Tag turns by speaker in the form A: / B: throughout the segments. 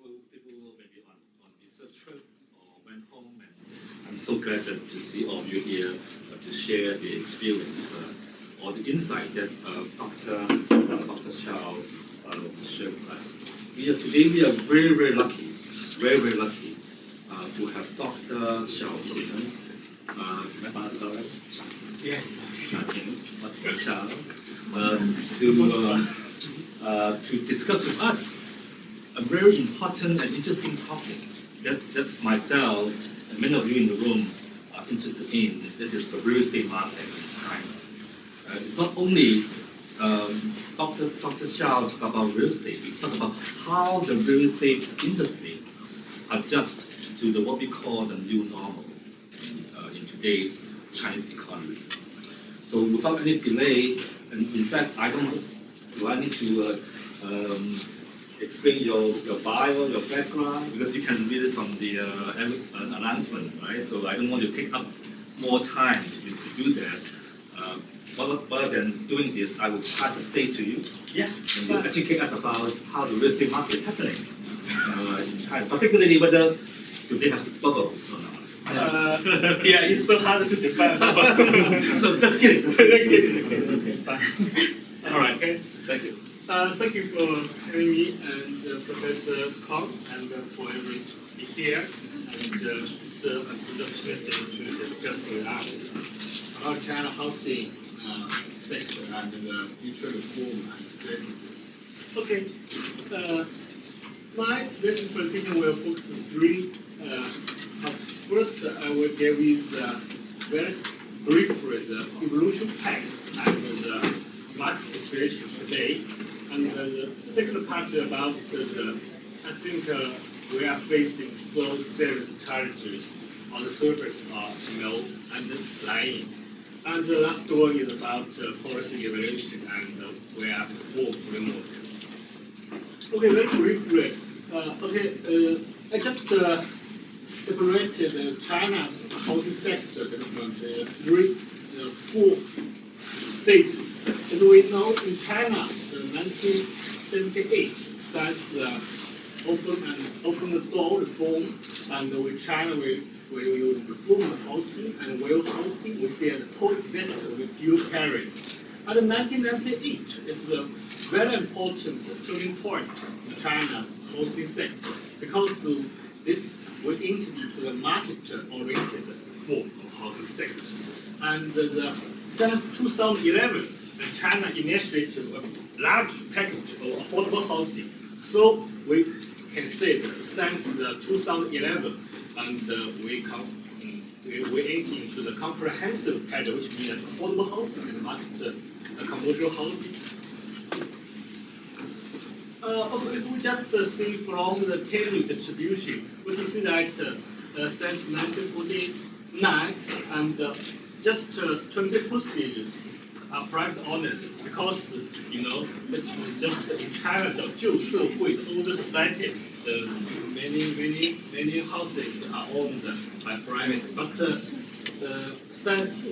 A: people maybe on research trip or went home, and I'm so glad to see all of you here to share the experience or the insight that Dr. Shao shared with us. Today we are very, very lucky, very lucky to have Dr. Shao Ting. Yes. Dr. Shao to discuss with us a very important and interesting topic that myself and many of you in the room are interested in. That is the real estate market in China. It's not only Dr. Shao talk about real estate. We talk about how the real estate industry adjusts to what we call the new normal in today's Chinese economy. So without any delay, and in fact, do I need to explain your bio, your background? Because you can read it from the announcement, right? So I don't want to take up more time to do that. Rather than doing this, I will pass the stage to you. Yeah. And you educate us about how the real estate market is happening in China, particularly whether do they have bubbles or not.
B: Yeah, it's so hard to define bubble.
A: No, just kidding.
B: Okay, fine.
A: All right.
B: Okay.
A: Thank you.
B: Thank you for having me and Professor Kong and for everyone to be here. And it's a good opportunity to discuss with us about China housing sector and the future reform and strategy. Okay. My today's presentation will focus on three topics. First, I will give you the very briefly the evolution path and the market situation today. And the second part about I think we are facing so serious challenges on the surface of underlying. And the last one is about policy evaluation and where reform framework. Okay, very briefly. I just separated China's housing sector into four stages. As we know, in China, the 1978 starts open the door reform, and with China we reform the housing and well housing. We see as coexist with dual carrying. And 1998 is a very important turning point in China's housing sector because this will enter into the market-oriented form of housing sector. And since 2011, China initiated a large package of affordable housing. So we can say that since 2011, and we enter into the comprehensive package, which means affordable housing and market commercial housing. If we just see from the tenure distribution, we can see that since 1949 and just 22 stages are private owned because it's just in China the 旧社会 the older society, many houses are owned by private. But since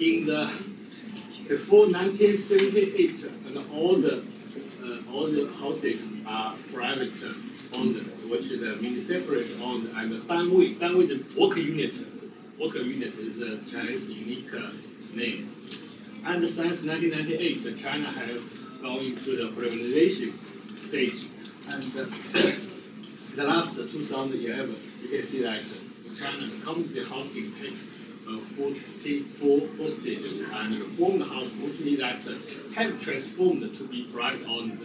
B: in the before 1978, and all the houses are private owned, which is meaning separate owned, and the 单位 the work unit is a Chinese unique name. And since 1998, China has gone into the privatization stage. And the last 2011, you can see that China, the community housing takes 44 stages, and reformed house, which means that have transformed to be private owned,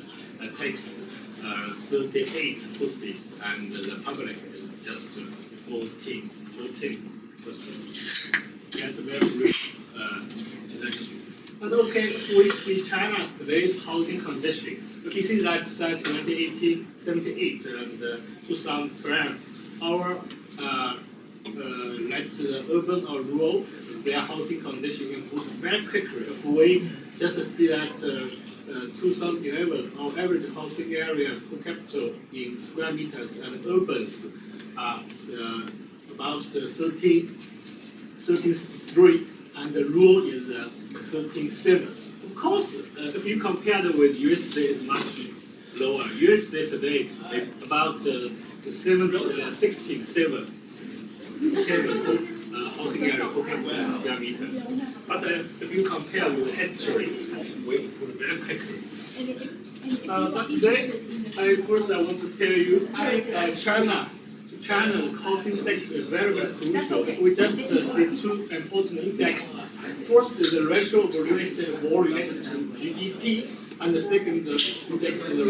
B: takes 38 stages, and the public is just 14 stages. That's a very rich introduction. And okay, we see China's today's housing condition. We can see that since 1978 and 2012, our urban or rural, their housing condition improved very quickly. If we just see that 2011, our average housing area per capita in square meters and urbans are about 13.3, and the rural is 13.7. Of course, if you compare it with USA, it's much lower. USA today is about 67 housing area per square meters. But if you compare with the history, we improve very quickly. But today, first I want to tell you, China housing sector is very, very crucial. We just see two important indexes. First is the ratio of real estate volume related to GDP, and the second is the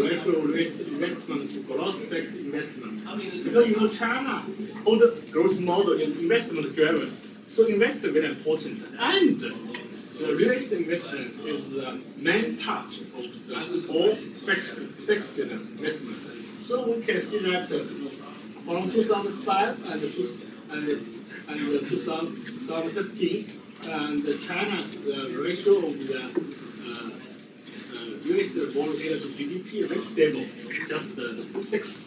B: ratio of real estate investment to gross-based investment. Because China, all the growth model is investment-driven, so investment is very important. And the real estate investment is the main part of the all fixed investment. So we can see that from 2005 and 2015, and China's ratio of the real estate volume to GDP is very stable, just 6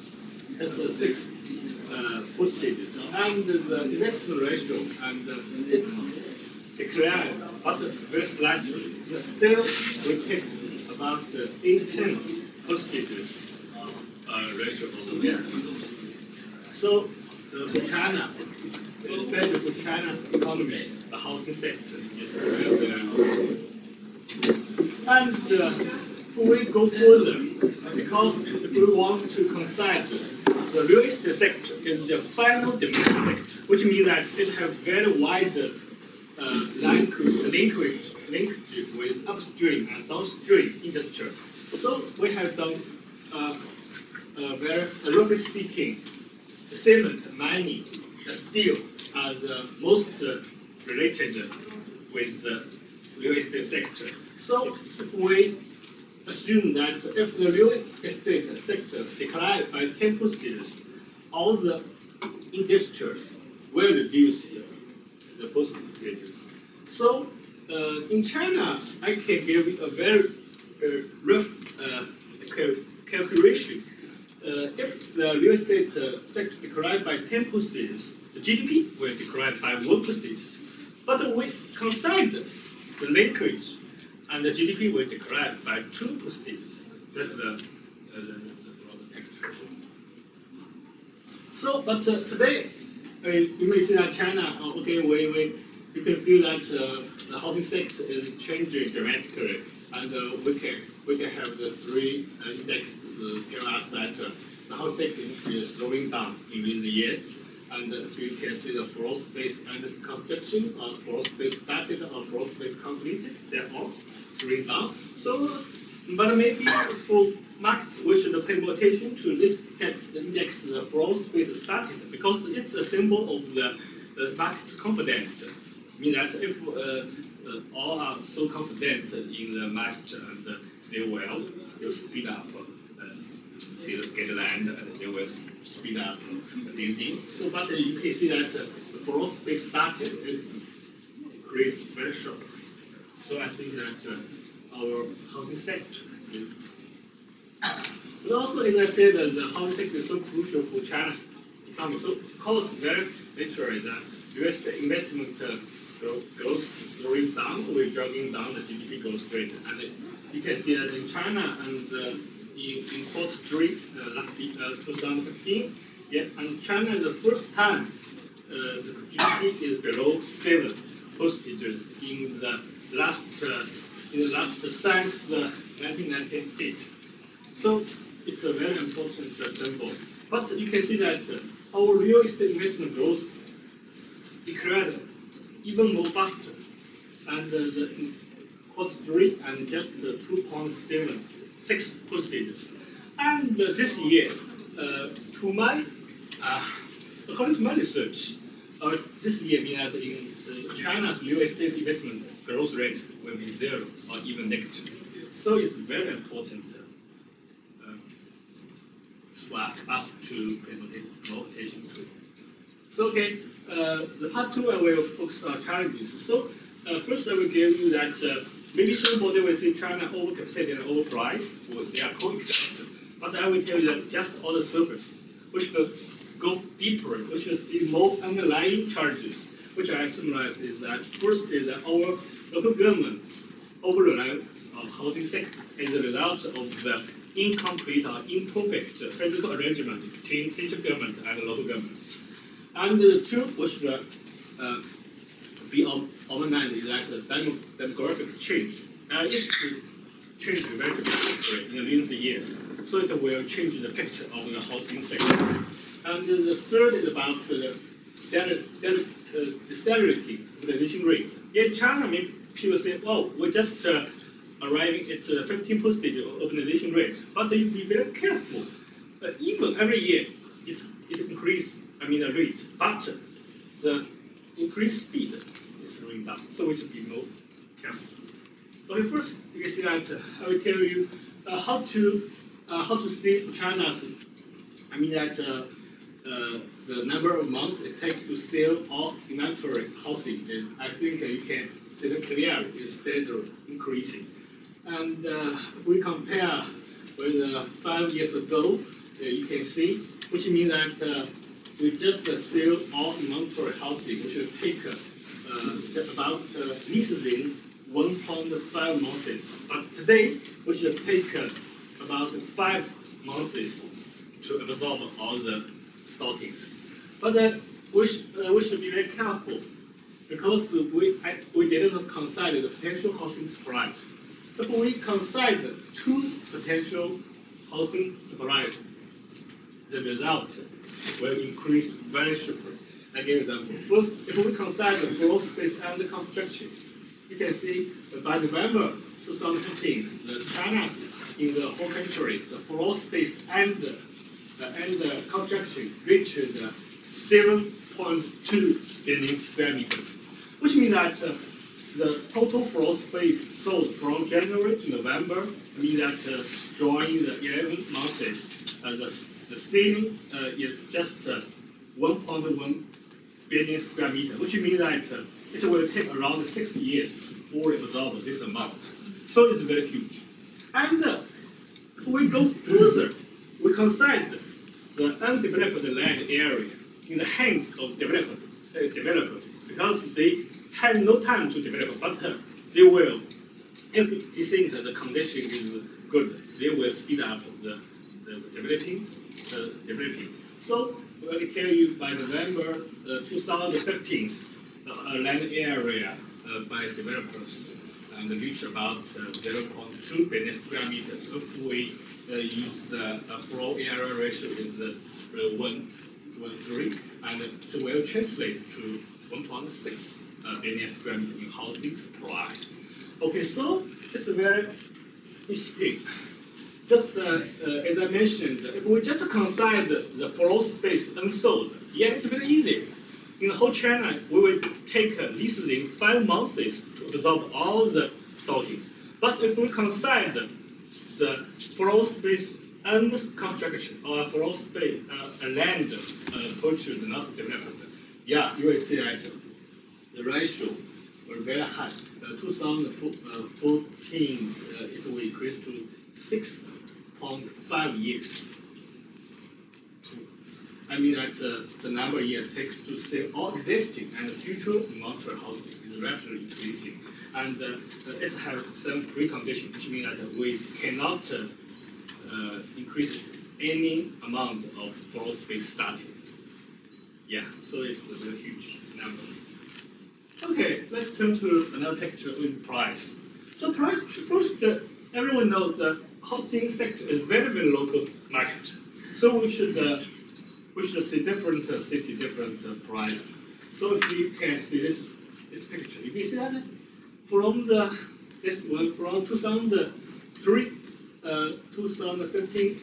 B: percentages. And the investment ratio, and it's declared, but very slightly, still repeats about 18 percentages ratio of investment. So for China, especially for China's economy, the housing sector is very, very important. And if we go further, because if we want to consider the real estate sector is the final demand sector, which means that it has very wide linkage with upstream and downstream industries. So we have done very roughly speaking, cement, mining, steel are the most related with the real estate sector. So if we assume that if the real estate sector declines by 10%, all the industries will reduce the percentages. So in China, I can give you a very rough calculation. If the real estate sector declines by 10%, the GDP will decline by 1%. But we consider the linkage, and the GDP will decline by 2%. That's the picture. So, but today, you may see that China, you can feel that the housing sector is changing dramatically, and we can have the three indexes tell us that the housing sector is slowing down in recent years. And you can see the floor space under construction, or floor space started, or floor space completed, they are all slowing down. So, but maybe for markets, we should pay more attention to this index, the floor space started, because it's a symbol of the market's confidence. Meaning that if all are so confident in the market and say, well, you speed up, get land, and they will speed up these things. So, but you can see that the floor space started, it's increased very short. So I think that our housing sector is. But also, as I said, the housing sector is so crucial for China's economy. So, of course, very naturally, the U.S. investment growth slowing down, we're dragging down the GDP growth rate. And you can see that in China and in Q3 last year, 2015, yeah, and China is the first time the GDP is below 7% in the last since 1998. So it's a very important symbol. But you can see that our real estate investment growth declared even more faster, and the Q3 and just 2.76%. And this year, according to my research, this year means that in China's real estate investment growth rate will be 0 or even negative. So it's very important for us to pay more attention to it. So okay, the part 2 I will focus on challenges. So first I will give you that maybe somebody will say China overcapacity and overpriced, or they are coexistent. But I will tell you that just on the surface, we should go deeper, we should see more underlying challenges, which I summarize is that first is that our local government's over-reliance on housing sector as a result of the incomplete or imperfect physical arrangement between central government and local governments. And the two which be overnight is that demographic change. It change very dramatically in recent years, so it will change the picture of the housing sector. And the third is about the decelerating urbanization rate. In China, maybe people say, "Oh, we're just arriving at 15% urbanization rate," but you be very careful. Even every year, it increase. The rate, but the increased speed is slowing down. So we should be more careful. Okay, first you can see that I will tell you how to see China's. The number of months it takes to sell all inventory housing. I think you can see it clearly is steadily increasing. And if we compare with 5 years ago, you can see, which means that we just sell all inventory housing, which will take about leasing 1.5 months. But today, we should take about 5 months to absorb all the stockings. But we should be very careful because we didn't consider the potential housing supplies. If we consider 2 potential housing supplies, the result will increase very sharply. I give example. First, if we consider floor space and construction, you can see that by November 2015, the China in the whole country, the floor space and construction reached 7.2 billion square meters, which means that the total floor space sold from January to November means that during the 11 months, the ceiling is just 1.1 billion square meters, which means that it will take around 6 years to fully absorb this amount. So it's very huge. And if we go further, we consider the undeveloped land area in the hands of developers because they have no time to develop, but they will, if they think the condition is good, they will speed up the developing. So I will tell you by November 2015, the land area by developers and reach about 0.2 billion square meters. If we use the floor area ratio is 1:3, and it will translate to 1.6 billion square meters in housing supply. Okay, so it's very interesting. Just as I mentioned, if we just consider the floor space unsold, yeah, it's very easy. In the whole China, we will take leasing 5 months to absorb all the stockings. But if we consider the floor space and construction or floor space land purchased not developed, yeah, you will see that the ratio was very high. 2014 it will increase to 6.5 years. The number of years takes to sell all existing and future inventory housing is rapidly increasing. And it has some preconditions, which means that we cannot increase any amount of floor space starting. Yeah, so it's a very huge number. Okay, let's turn to another picture with price. So price, first, everyone knows the housing sector is very, very local market. So we should see different city, different price. So if you can see this picture, you can see that from this one from 2003, 2015,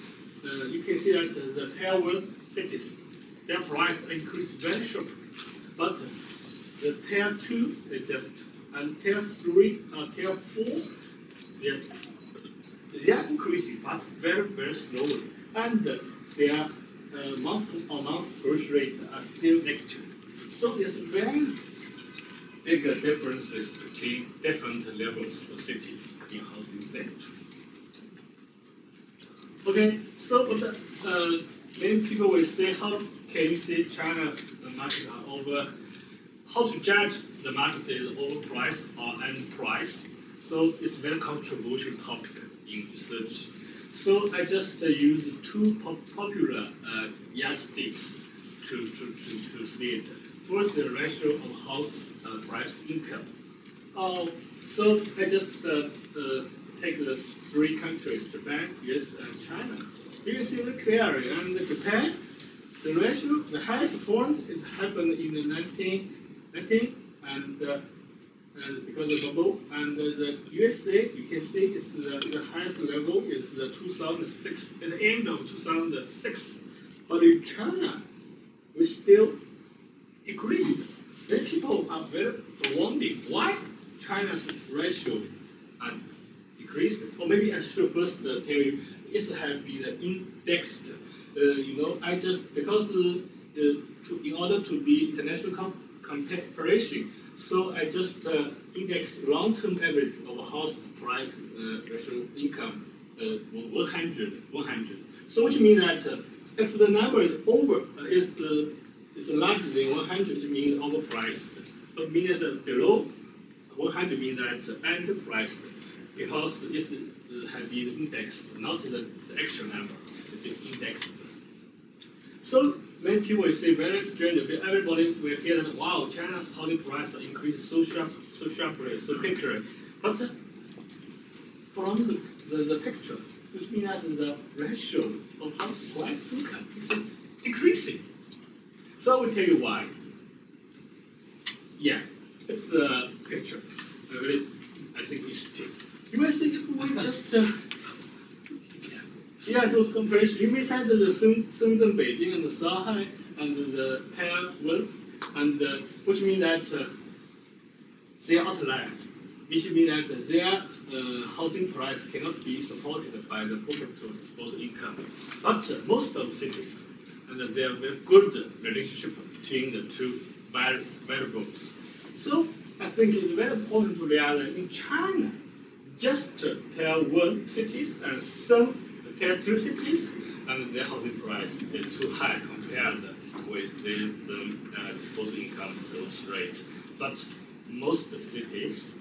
B: you can see that the tier 1 cities, their price increased very sharply. But the tier 2 is just, and tier 3, tier 4, they are increasing, but very, very slowly. And their month-on-month growth rate are still negative. So there's very big differences between different levels of city in housing sector. Okay, so many people will say, how can you say China's market are over? How to judge the market is overpriced or underpriced? So it's a very controversial topic in research. So I just use two popular yardsticks to see it. First, the ratio of house price income. So I just take the three countries, Japan, US, and China. You can see very clearly, and Japan, the ratio, the highest point is happened in the 1990, and because of the bubble, and the USA, you can see is the highest level is the 2006, at the end of 2006. But in China, we still decreasing. Then people are very wondering why China's ratio are decreasing. Or maybe I should first tell you, it have been indexed. I just because in order to be international comparison, so I just index long-term average of house price ratio income 100. So which means that if the number is over is larger than 100, it means overpriced. But means that below 100 means that underpriced, because it has been indexed, not the actual number, it's indexed. So many people will say very strange. Everybody will hear that, wow, China's housing price increased so sharply, so quickly. But from the picture, which means that the ratio of house price income is decreasing. So I will tell you why. Yeah, it's the picture. I think interesting. You may say if we just do comparison. You may say that the Shenzhen, Beijing, and the Shanghai, and the Taiwan, and which means that they are outliers. Which means that their housing price cannot be supported by the per capita disposable income. But most of cities, and there are very good relationship between the two variables. So I think it's very important to realize in China, just Tier 1 cities and some Tier 2 cities, and their housing price is too high compared with the disposable income growth rate. But most cities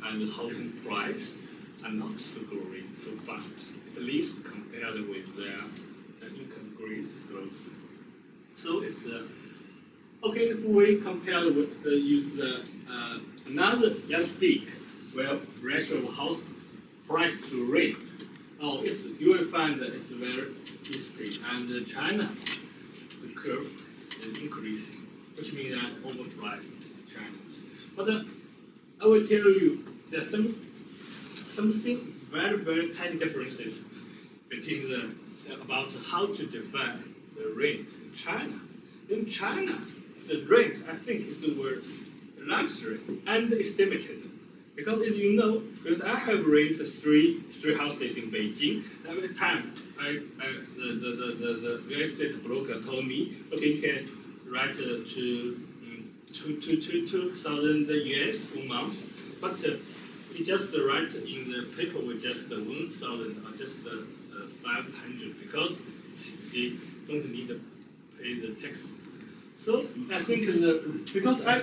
B: and the housing price are not so growing so fast, at least compared with their income growth. So it's okay if we compare with use another yardstick, where ratio of house price to rate. You will find that it's very interesting. And China, the curve is increasing, which means that overpriced Chinese. But I will tell you there's something very tiny differences between about how to define the rent in China. In China, the rent I think is the word luxury and estimated. Because as you know, because I have rented three houses in Beijing. Every time the real estate broker told me, okay, you can write to 2,000 US 1 month, but you just write in the paper with just 1,000 or just 500 because she don't need to pay the tax. So I think because I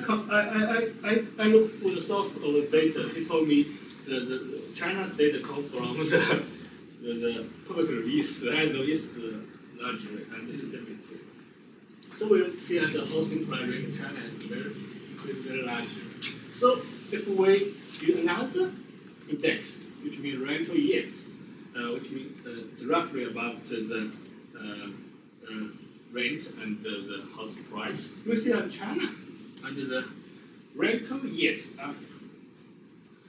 B: look for the source of the data. He told me the China's data come from the public release. I know it's larger and estimated. So we'll see that the housing price rate in China is very large. So if we do another index, which means rental yields, which means it's roughly about the rent and the house price, we see that China and the rental yields are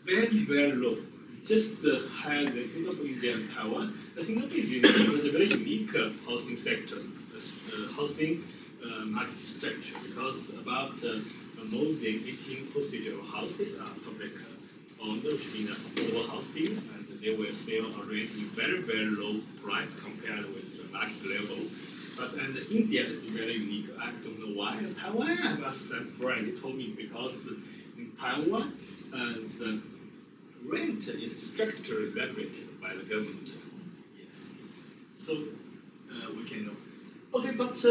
B: very low. Just higher than Singapore, India, and Taiwan. Singapore is a very unique housing sector, housing market structure, because about more than 18% of houses are public owned, which means affordable housing, and they will sell or rent in very low price compared with the market level. But and India is very unique. I don't know why. Taiwan, I have some friend. He told me because in Taiwan, the rent is strictly regulated by the government. Yes. So we can know. Okay, but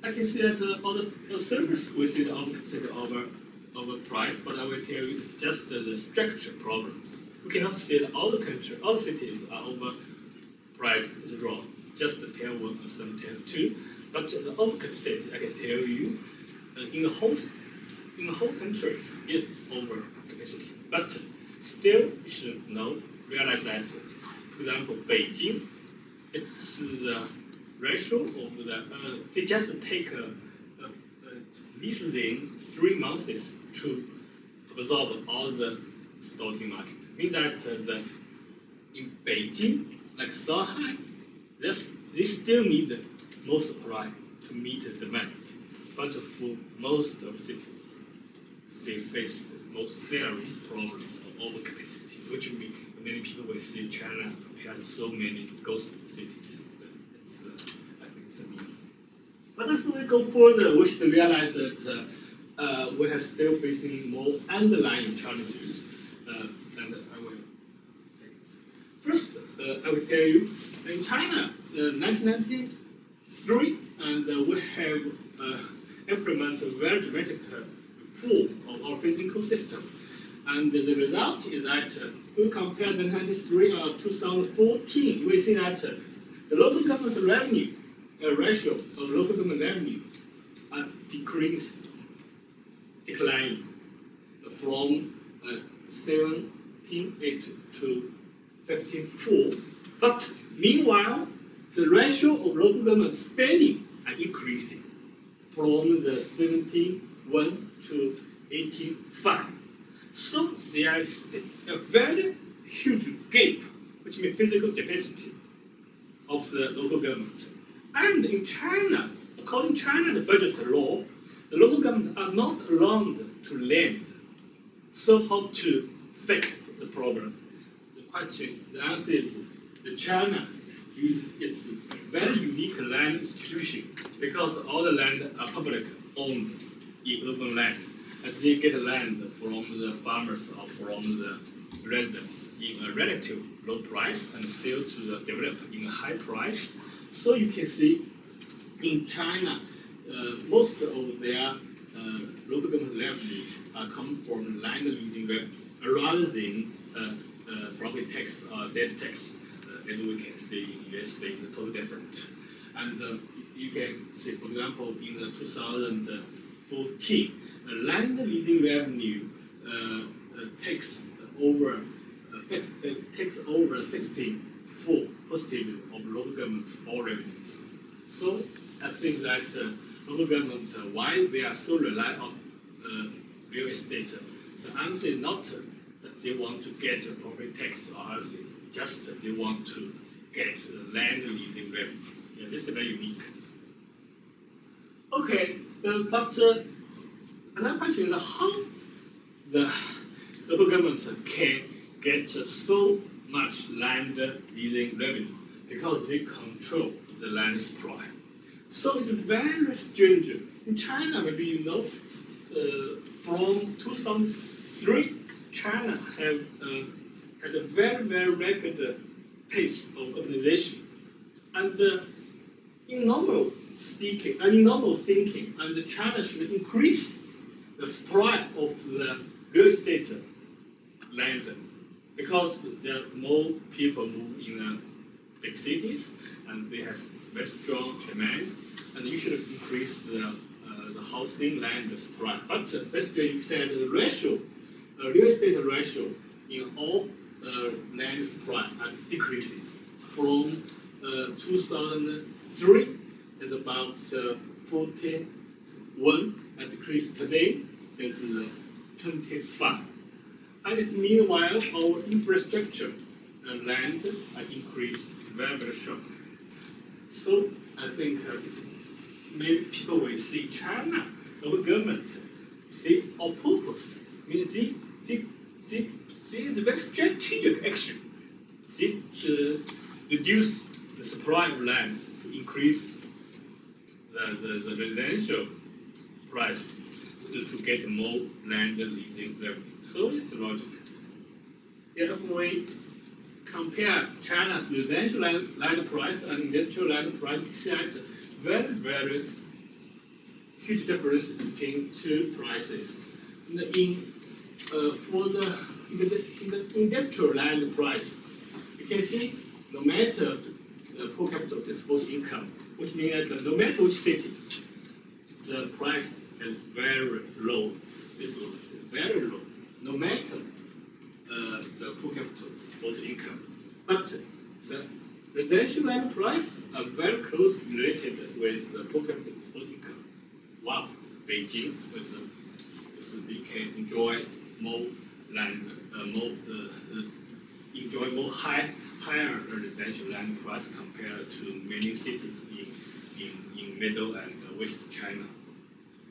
B: I can see that all the service we see over price. But I will tell you, it's just the structure problems. We cannot say that all the cities are price is wrong, just tell 1 or some tell 2. But the overcapacity, I can tell you, in the whole country is overcapacity. But still, you should realize that, for example, Beijing, it's the ratio of the, they just take less than 3 months to absorb all the stocking market. Means that in Beijing, like Shanghai, they still need more supply to meet the demands. But for most of the cities, they face most serious problems of overcapacity, which means many people will see China compared to so many ghost cities. It's, I think it's a meaning. But if we go further, we should realize that we are still facing more underlying challenges. And I will take it. First, I will tell you, in China, 1993, and we have implemented a very dramatic reform of our physical system. And the result is that we compare the 1993 or 2014, we see that the local government's revenue ratio of local government revenue declining from 17.8 to 15.4. But meanwhile, the ratio of local government spending are increasing from the 17.1 to 18.5. So there is a very huge gap, which means physical deficit of the local government. And in China, according to China's budget law, the local government are not allowed to lend. So how to fix the problem? The question, the answer is that China uses its very unique land institution because all the land are public owned in urban land. And they get land from the farmers or from the residents in a relative low price and sell to the developer in a high price. So you can see in China, most of their local government revenue come from land leasing revenue rather than property tax or debt tax, as we can see in US, the totally different. And you can see, for example, in 2014, land leasing revenue takes over 64% of local government's all revenues. So I think that local government, why they are so reliant on real estate, the answer is not that they want to get a property tax or anything, just they want to get land leasing revenue. Yeah, this is very unique. Okay, but another question is how the local government can get so much land leasing revenue because they control the land supply. So it's very strange. In China, maybe you know, from 2003, China have had a very, very rapid pace of urbanization. And in normal speaking, and in normal thinking, and China should increase the supply of the real estate land because there are more people move in big cities and they have very strong demand, and you should increase the housing land supply. But basically, you said the ratio, real estate ratio in all land supply are decreasing. From 2003 is about 41, and decreased today is 25. And meanwhile, our infrastructure land are increased very, very sharply. So I think maybe people will see China, our government, see on purpose. Means see is a very strategic action. See to reduce the supply of land to increase the residential price to get more land leasing revenue. So it's logical. Yeah, if we compare China's residential land price and industrial land price, you see that very, very huge differences between two prices. In the industrial land price, you can see no matter per capita disposable income, which means that no matter which city, the price is very low. This is very low, no matter the per capita disposable income. But the residential land price are very closely related with the per capita disposable income. Wow, Beijing we can enjoy more land, enjoy more higher residential land price compared to many cities in middle and west China.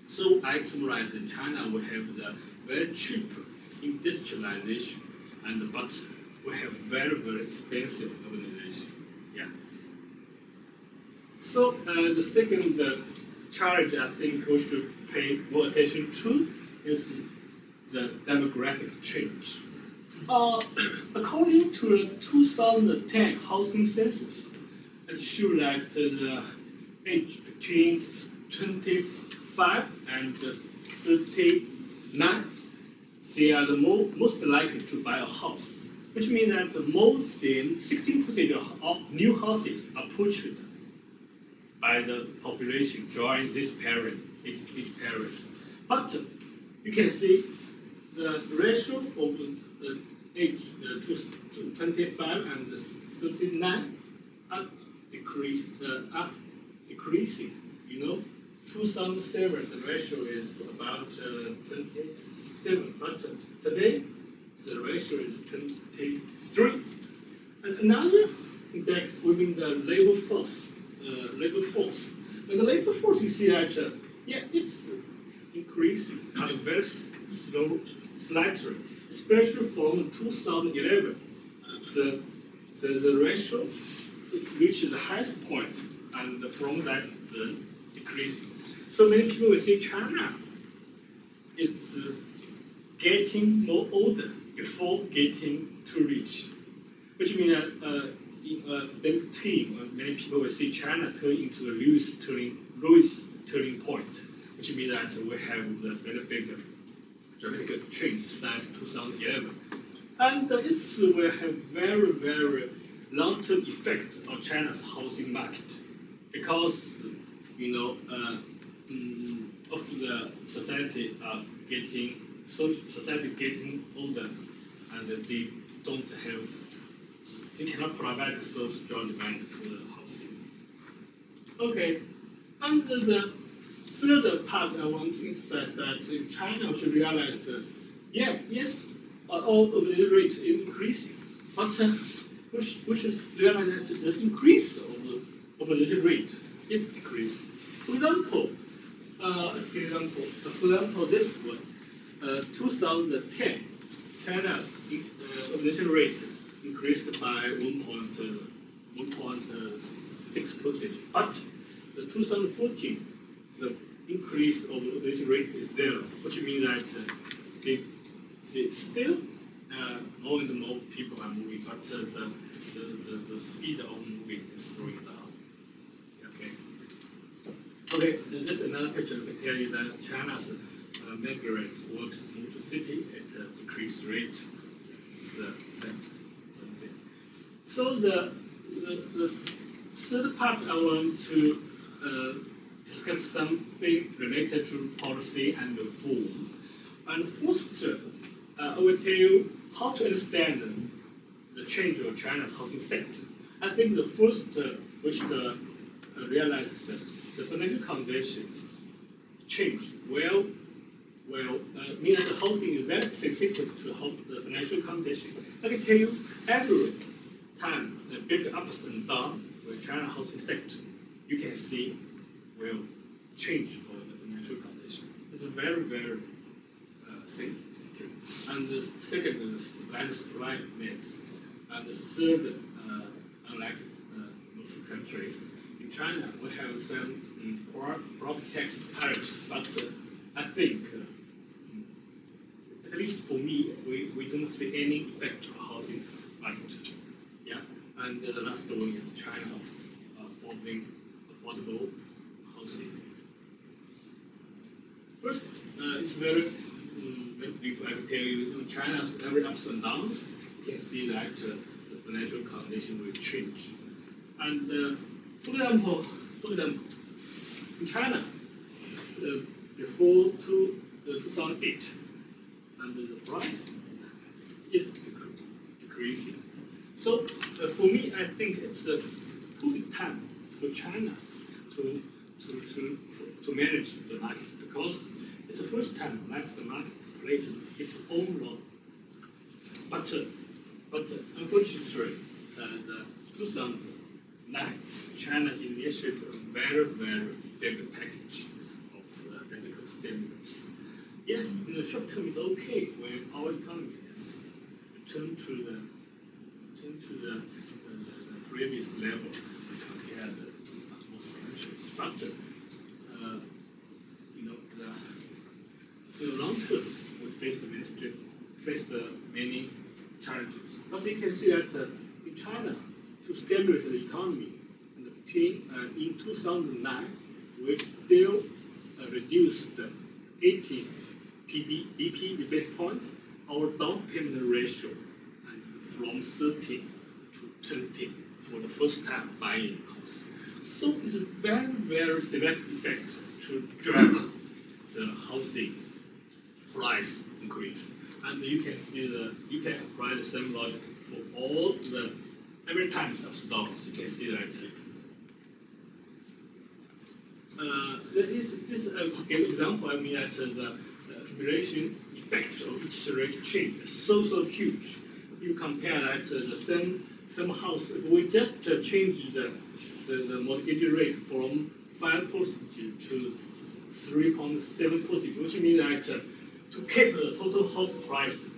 B: So I summarize in China we have the very cheap industrialization, but we have very expensive urbanization. Yeah. So the second challenge I think we should pay more attention to is the demographic change. According to the 2010 housing census, it shows that the age between 25 and 39, they are the most likely to buy a house, which means that more than 16% of new houses are purchased by the population during this period, age period. But you can see the ratio of the age to 25 and 39 are decreasing. You know, 2007 the ratio is about 27, but today the ratio is 23. And another index within the labor force. And the labor force, you see that it's increasing at a very slow, slightly, especially from 2011. The ratio it's reached the highest point, and from that the decrease. So many people will say China is getting more older before getting too rich, which means that in Ting, many people will see China turn into a Lewis turning point, which means that we have the very big dramatic change since 2011. And it will have very long-term effect on China's housing market, because of the society getting older, and they cannot provide so strong demand for the housing. Okay, and the third part I want to emphasize that in China we should realize that yes, all of the rate is increasing, but we should realize that the increase of the rate is decreasing. For example, this one, 2010, China's urbanization rate increased by 1.6%, but the 2014, the increase of the urbanization rate is 0, which means that they still more and more people are moving, but the speed of moving is slowing down. Okay, this is another picture to tell you that China's migrants works move to city at a decreased rate. It's the same thing. So the third part I want to discuss something related to policy and reform. And first, I will tell you how to understand the change of China's housing sector. I think the first we should realize that the financial condition changed. Means the housing is very sensitive to the financial condition. I can tell you every time the big ups and downs with China housing sector, you can see change of the financial condition. It's a very sensitive. And the second is land supply needs. And the third, unlike most countries, in China we have some property tax tariffs, but I think, at least for me, we don't see any effect on housing market. Yeah, and the last one is China affordable housing. First, it's very brief. I will tell you, China's every ups and downs. You can see that the financial condition will change. And for example, in China, before 2008, and the price is decreasing. So for me, I think it's a perfect time for China to manage the market, because it's the first time the market plays its own role. But unfortunately, the 2009, China initiated a very, very big package of physical stimulus. Yes, in the short term it's okay when our economy has returned to the previous level compared to most countries. But in the long term, we face many challenges. But we can see that in China, to stimulate the economy, in 2009, we still reduced 80 BP basis point our down payment ratio from 30 to 20 for the first time buying house. So it's a very, very direct effect to drive the housing price increase. And you can see you can apply the same logic for all the every time ups and downs. You can see that. There is a good example. I mean that the accumulation effect of interest rate change is so huge. You compare that to the same house. If we just change the mortgage rate from 5% to 3.7%, which means that to keep the total house price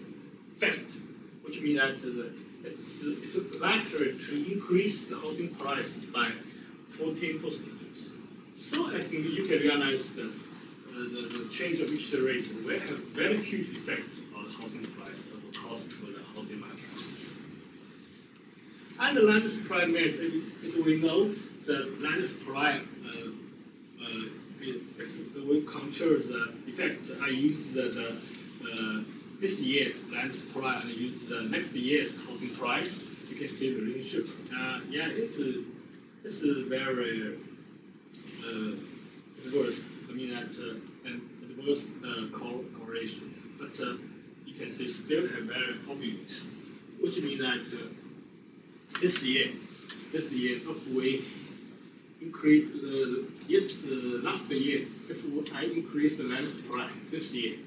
B: fixed, which means that it's likely to increase the housing price by 14%. So I think you can realize the change of interest rate will have very huge effect on the housing price or the cost for the housing market. And the land supply means, as we know, the land supply, if we control the effect, I use this year's land supply and use the next year's housing price, you can see the relationship. Yeah, it's a very adverse. I mean that an adverse correlation, but you can see still a very obvious, which means that this year, if we increase last year, if I increase the land supply this year,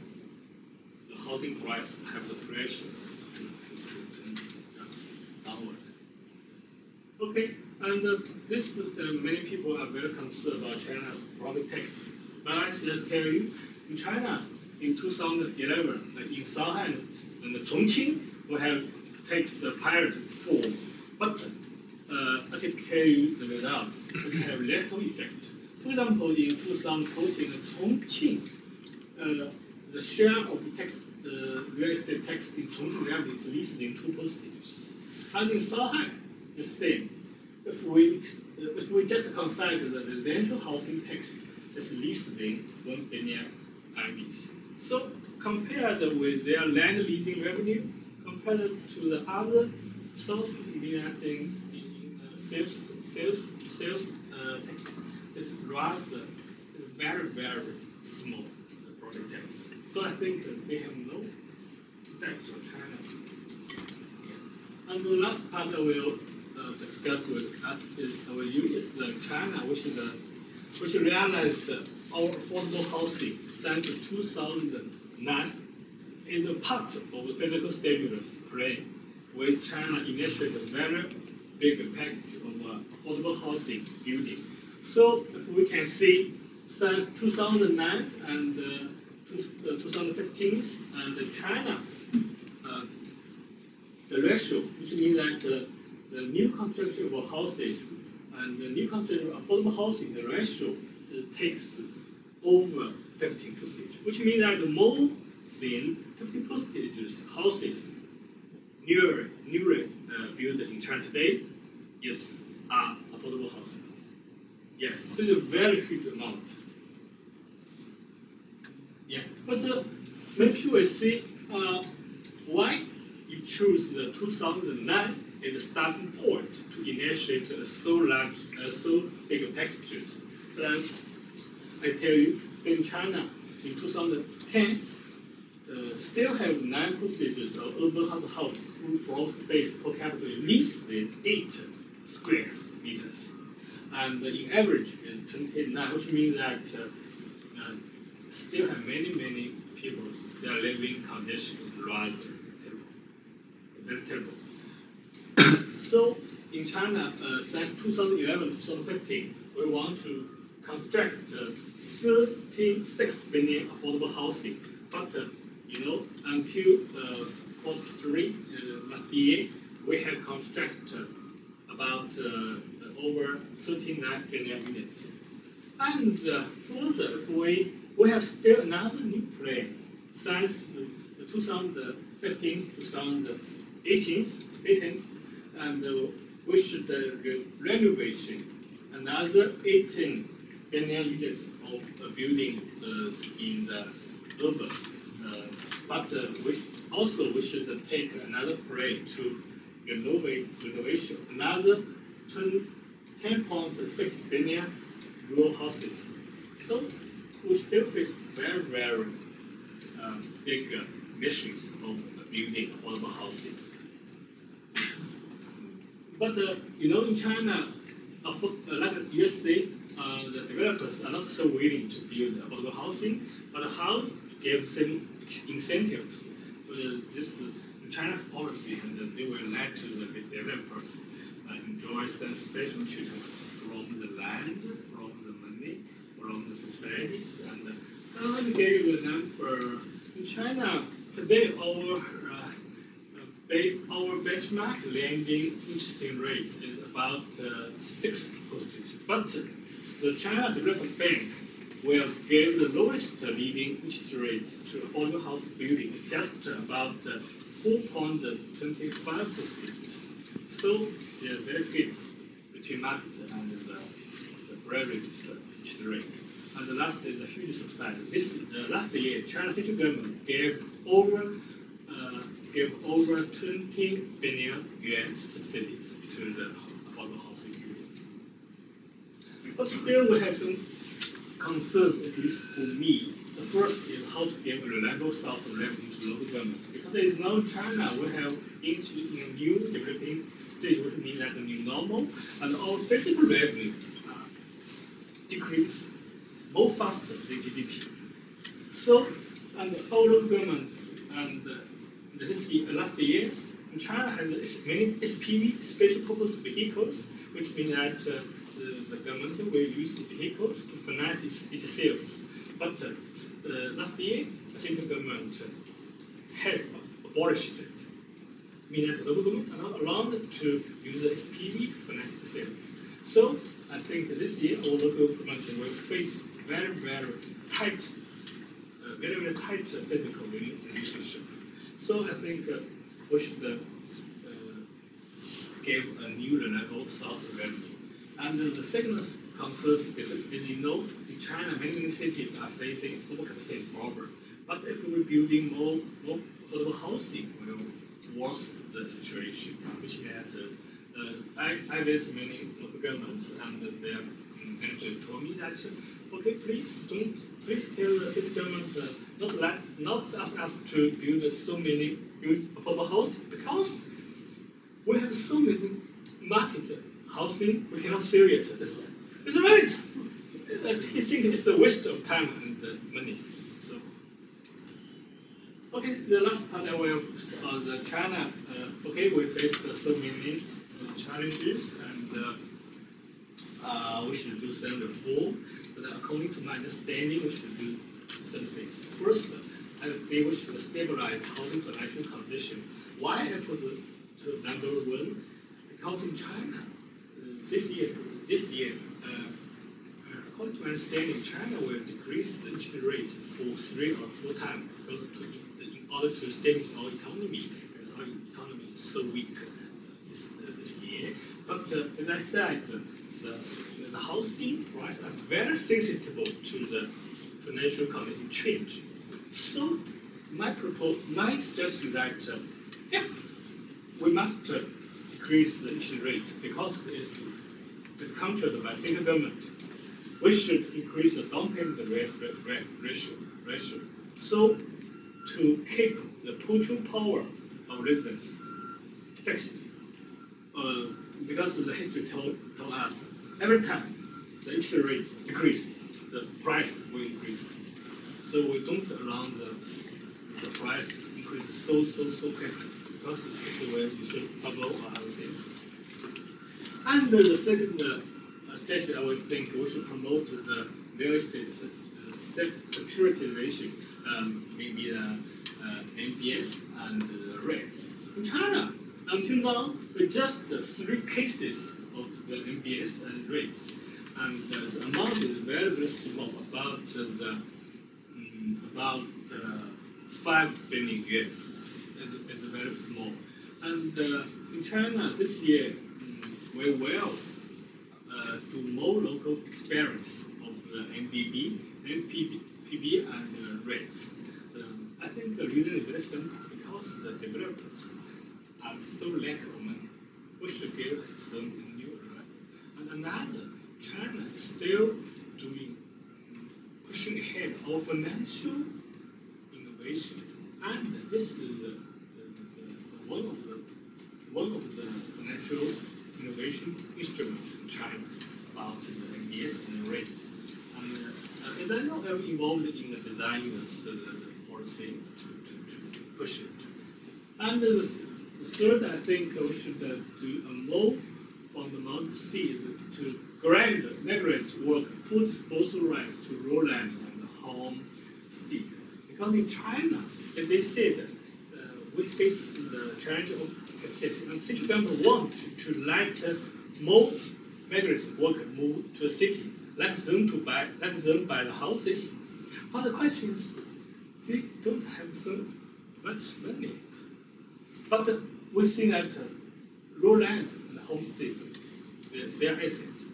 B: the housing price have the pressure to downward. Okay, and this many people are very concerned about China's property tax. But I should tell you, in China, in 2011, in Shanghai and Chongqing, we have tax pilot form. But I can tell you the results. It have little effect. For example, in 2014, in Chongqing, the share of the tax, real estate tax in Chongqing area is less than 2%. And in Shanghai, the same. If we just consider the residential housing tax, it's less than 1 billion RMB. So compared with their land leasing revenue, compared to the other sources, in sales tax, is rather very, very small property tax. So I think they have no effect on China. Yeah. And the last part I will discuss with us is China, which realized our affordable housing since 2009 is a part of the physical stimulus plan, where China initiated a very big package of affordable housing building. So if we can see since 2009 and 2015, and China, the ratio, which means that the new construction of houses and the new construction of affordable housing, the ratio takes over 15%, which means that more than 50% houses newly built in China today are affordable housing. Yes, so it's a very huge amount. Yeah, but many people will say, why you choose the 2009 is a starting point to initiate so big packages. Then I tell you, in China in 2010, still have 9 percentages of urban house roof floor space per capita less than 8 square meters. And in average is 29, which means that still have many people, their living conditions rather terrible, very terrible. So in China, since 2011-2015, we want to construct 36 billion affordable housing. But until quarter 3 last year, we have constructed about over 39 billion units. And further, if we have still another new plan since 2015, 2018, and we should renovation another 18 billion units of building in the urban. But we should take another plan to renovation another 10.6 billion rural houses. So we still face very big missions of building affordable housing. But in China, like USA, the developers are not so willing to build affordable housing. But how to give some incentives to this China's policy, and they will let to the developers enjoy some special treatment from the land, from the money, from the subsidies. And let me give you a number. In China today, our benchmark lending interest rate is about 6%. But the China Development Bank will give the lowest leading interest rates to affordable house building, just about 4.25%. So they are very good between market and the private interest rate. And the last is a huge subsidy. Last year, China central government gave over 20 billion yuan subsidies to the affordable housing building. But still, we have some concerns, at least for me. The first is how to give a reliable source of revenue to local governments. Because in now China, we have into a new developing stage, which means that the new normal, and our physical revenue decrease more faster than GDP. So, and all local governments and last years, China has many SPV, special purpose vehicles, which means that the government will use the vehicles to finance itself. But last year, the central government has abolished it, meaning that the local government are not allowed to use the SPV to finance itself. So I think this year our local government will face very tight physical relationship. So I think we should give a new reliable source of revenue. And the second concern is in China, many cities are facing overcapacity problem. But if we're building more affordable housing, we will worsen the situation. Which means I visit many local governments, and their manager told me that, okay, please tell the city government not ask us to build so many affordable housing, because we have so many market housing, we cannot sell it this way. It's right. He thinks it's a waste of time and money. So, okay, the last part I will focus on the China. Okay, we faced so many challenges, and we should do some reform. But according to my understanding, we should do some things. First, I think we should stabilize housing financial condition. Why I put to number 1? Because in China, this year, according to my understanding, China will decrease the interest rate for 3 or 4 times, because in order to stimulate our economy, because our economy is so weak this year. But as I said, the housing prices are very sensitive to the financial condition change. So my suggestion that if we must decrease the interest rate because it's controlled by central government. We should increase the down payment ratio. So to keep the purchasing power of residents fixed, because the history told us every time the interest rates decrease, the price will increase. So we don't allow the price increase so quickly, because it's where you should bubble or other things. And the second strategy, I would think we should promote the real estate securitization, maybe the MBS and REITs. In China, until now, with just 3 cases of the MBS and REITs, and the amount is very small, about 5 billion yuan. It's very small. And in China this year, we will do more local experience of the MBB, MPB, and REITs. I think the reason is very simple, because the developers are so lack of money. We should give some new, right? And another, China is still pushing ahead our financial innovation, and this is one of the financial innovation instruments in China about the MBS and the REITs. And as I know, I'm involved in the design of the policy to push it. And the third, I think we should do a more fundamental thing is to grant migrants work full disposal rights to raw land and homestead. Because in China, they said we face the challenge of capacity, and city government want to let more migrants work move to the city, let them buy the houses. But the question is, they don't have so much money. But we see that raw land and homestead, their assets.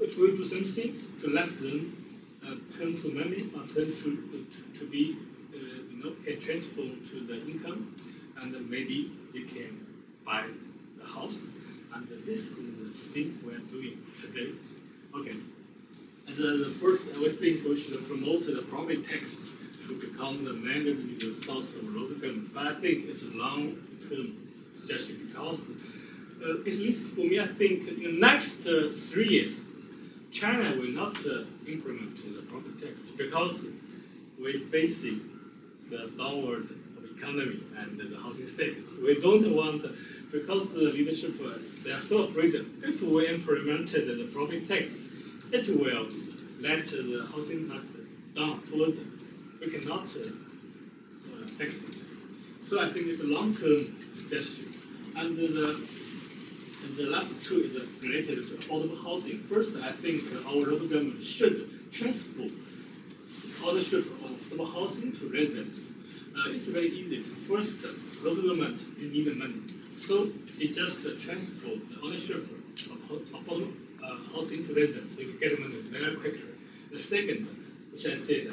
B: If we do something to let them turn to money or turn to be, can transfer to the income, and maybe they can buy the house. And this is the thing we are doing today. Okay. And the first, I would think we should promote the property tax to become the mandatory source of local government. But I think it's a long-term suggestion, because at least for me, I think in the next 3 years, China will not implement the property tax, because we're facing the downward of economy and the housing sector. We don't want, because the leadership, they are so afraid that if we implemented the property tax, it will let the housing market down further. We cannot fix it. So I think it's a long-term suggestion. And the last two is related to affordable housing. First, I think our local government should transfer ownership of affordable housing to residents. It's very easy. First, local government, they need money. So they just transfer the ownership of affordable housing to residents. So you can get money very quickly. The second, which I said,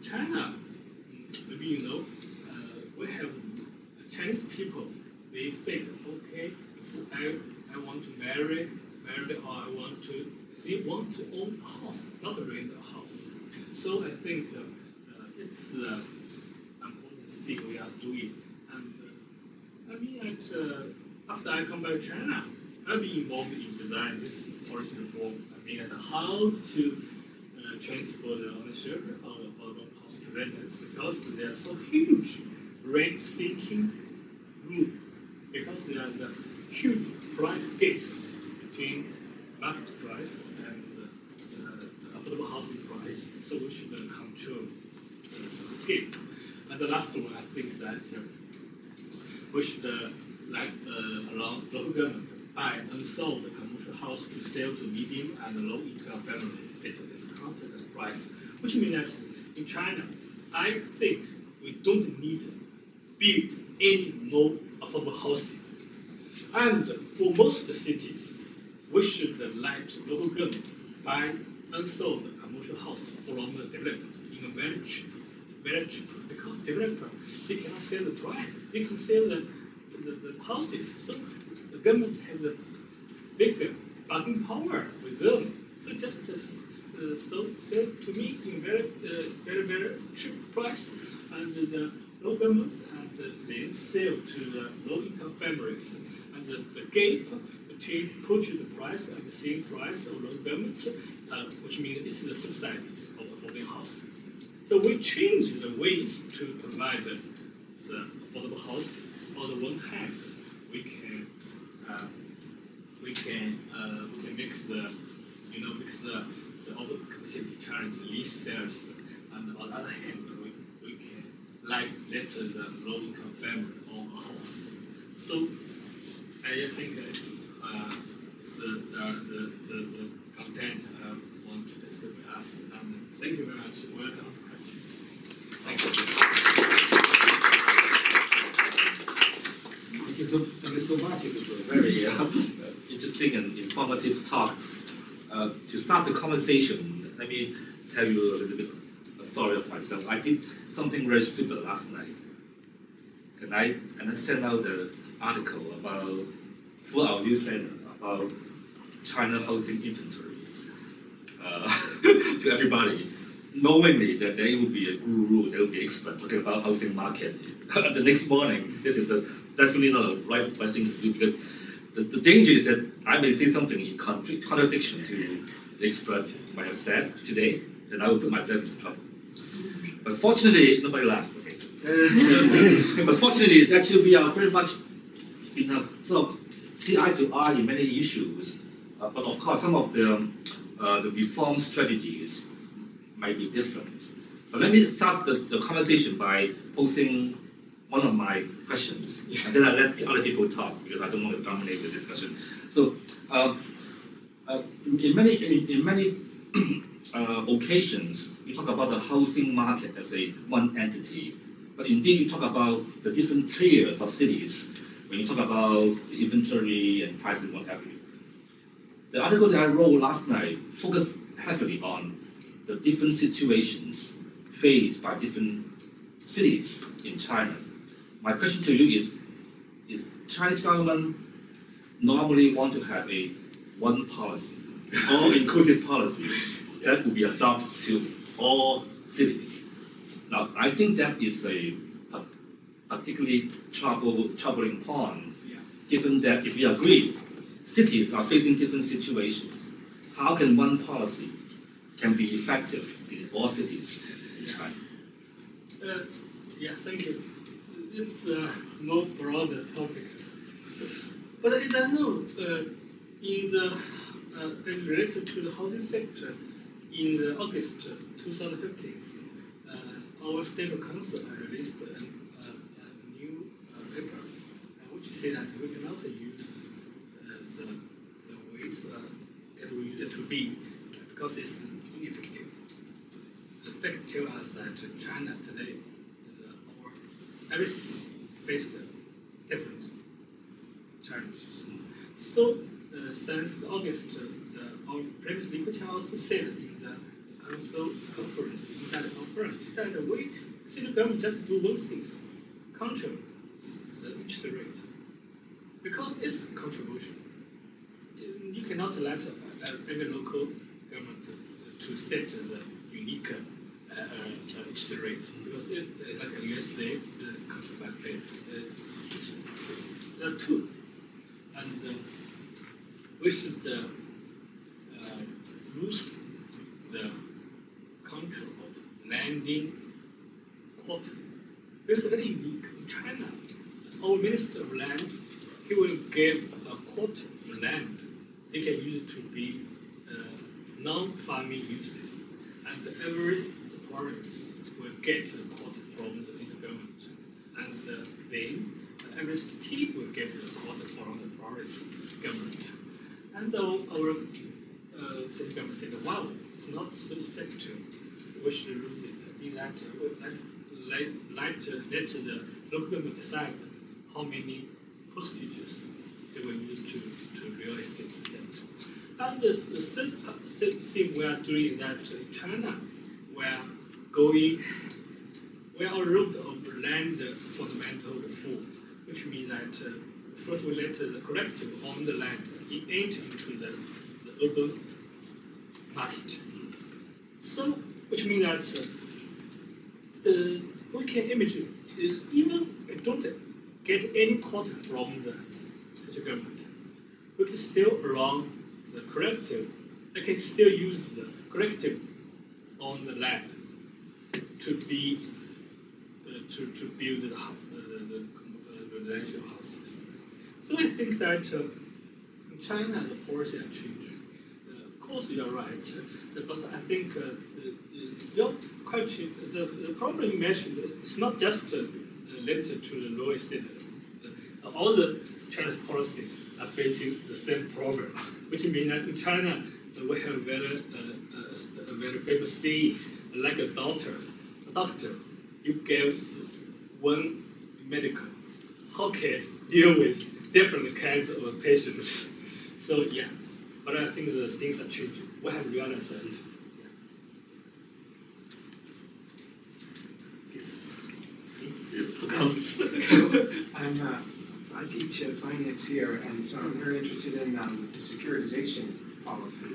B: China, maybe you know, we have Chinese people, they think, okay, if I want to marry, or I want to, they want to own a house, not rent a house. So I think it's an important thing we are doing. And I mean, after I come back to China, I'll be involved in design this policy reform. I mean, how to transfer the ownership of house to residents, because they are so huge rent-seeking room, because there is a huge price gap between market price and the affordable housing price. So we should control the gap. And the last one, I think that we should allow local government buy unsold commercial house to sell to medium and low-income family at a discounted price. Which means that in China, I think we don't need to build any more affordable housing. And for most cities, we should let local government buy unsold commercial house from the developers in a very cheap, because developers, they cannot sell the price, they can sell the houses. So the government has a big bargaining power with them. So just sell to me in very cheap price, and the low governments and then sell to the low-income families. And the gap between purchase price and the same price of low government, which means it's the subsidies for the house. So we change the ways to provide the affordable house. On the one hand, we can mix the other capacity challenge lease sales, and on the other hand, we can let the low income family own a house. So I just think it's the content I want to discuss with us, and thank you very much. Welcome to questions. Thank you.
A: Thank you so much. It was a very interesting and informative talk. To start the conversation, let me tell you a little bit a story of myself. I did something very stupid last night, and I sent out the article about for our newsletter about China housing inventories to everybody, knowingly that they would be a guru, they would be expert talking about housing market. The next morning, this is definitely not a right thing to do, because the danger is that I may say something in contradiction to the expert might have said today, and I will put myself into trouble. But fortunately, nobody laughed. Okay. But fortunately, actually, we are very much in a sort of see eye to eye in many issues. But of course, some of the reform strategies might be different. But let me start the conversation by posing one of my questions, and then I let other people talk because I don't want to dominate the discussion. So, in many occasions, we talk about the housing market as one entity, but indeed we talk about the different tiers of cities when you talk about the inventory and price and what have you. The article that I wrote last night focused heavily on the different situations faced by different cities in China. My question to you is Chinese government normally want to have a one policy, all-inclusive policy that will be adopted to all cities? Now, I think that is a particularly troubling point, given that if we agree cities are facing different situations, how can one policy can be effective in all cities in China?
B: Yeah, thank you. It's a more broader topic. But as I know, related to the housing sector, in August 2015, our state council released a new paper, which said that we cannot use the ways as we used to be, because it's ineffective. The fact tells us that China today, everything faced different challenges. So since August, our previous legal chair also said in the council conference, inside the conference, he said we see the government just do one thing, control the interest rate, because it's controversial. You cannot let every local government to set the unique interest rate, because like the USA, controlled by Fed, there are two, and we should lose the control of landing quota. Because it's very unique in China. Our Minister of Land, he will give a quota of land they can use it to be non-farming uses, and every province will get a quota from the central government, and then every city will get a quota from the province government. And our central government said, wow, it's not so effective, we should lose it. Let the local government decide how many postages they will need to real estate sector. And the third thing we are doing is that in China, we are road of land fundamental reform, which means that first we let the corrective on the land enter into the urban market. So, which means that we can image even we don't get any quota from the government, we can still allow the corrective. They can still use the corrective on the land to be to build the residential houses. So I think that in China the policy are changing. Of course you are right, but I think your question, the problem you mentioned is not just limited to the real estate. All the China policy are facing the same problem, which means that in China we have a very famous saying, like a doctor, you give one medical, how can deal with different kinds of patients. So yeah, but I think the things are changing. We have realized that.
C: So I teach finance here, and so I'm very interested in the securitization policy.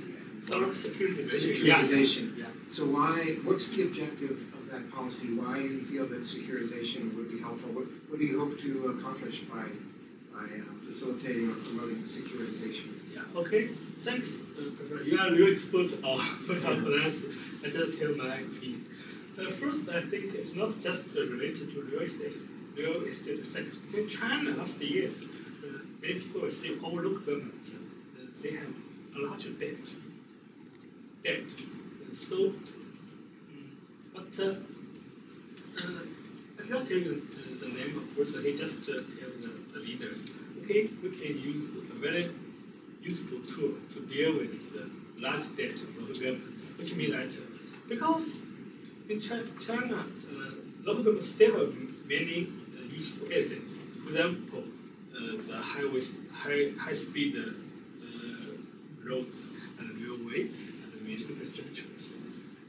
C: Securitization.
B: Yeah.
C: So what's the objective of that policy? Why do you feel that securitization would be helpful? What do you hope to accomplish by facilitating or promoting securitization?
B: Yeah, okay. Thanks, Professor. You are real expert on finance. I just tell my opinion. First, I think it's not just related to real estate sector. In China, last years, many people say overlook government. They have a large debt. So, but I cannot tell you the name of person. He just tell the leaders. Okay, we can use a very useful tool to deal with large debt of local governments, which means that because in China, local governments still have many useful assets. For example, the high-speed roads and railway and the main infrastructures.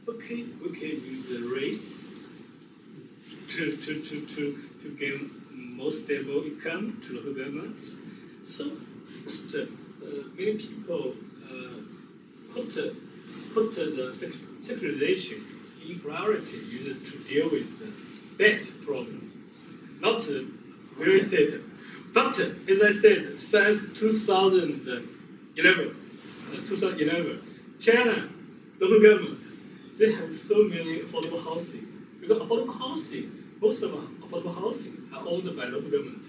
B: Okay, we can use the rates to gain more stable income to local governments. So first, many people put the securitization in priority to deal with the debt problem, not real estate. But as I said, since 2011, China local government, they have so many affordable housing. Because affordable housing, most of affordable housing are owned by local government.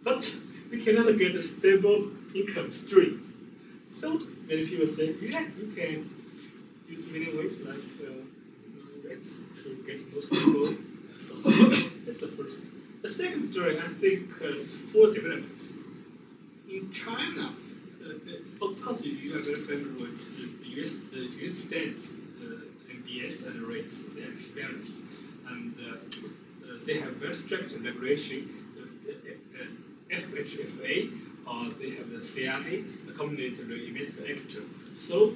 B: But we cannot get a stable income stream. So many people say, yeah, you can use many ways like rates to get more stable source. That's the first. The second I think is for developers. In China, of course you are very familiar with the United States MBS and rates, their experience. And they have very strict regulation, FHFA, or they have the CIA, the Community Investment Act. So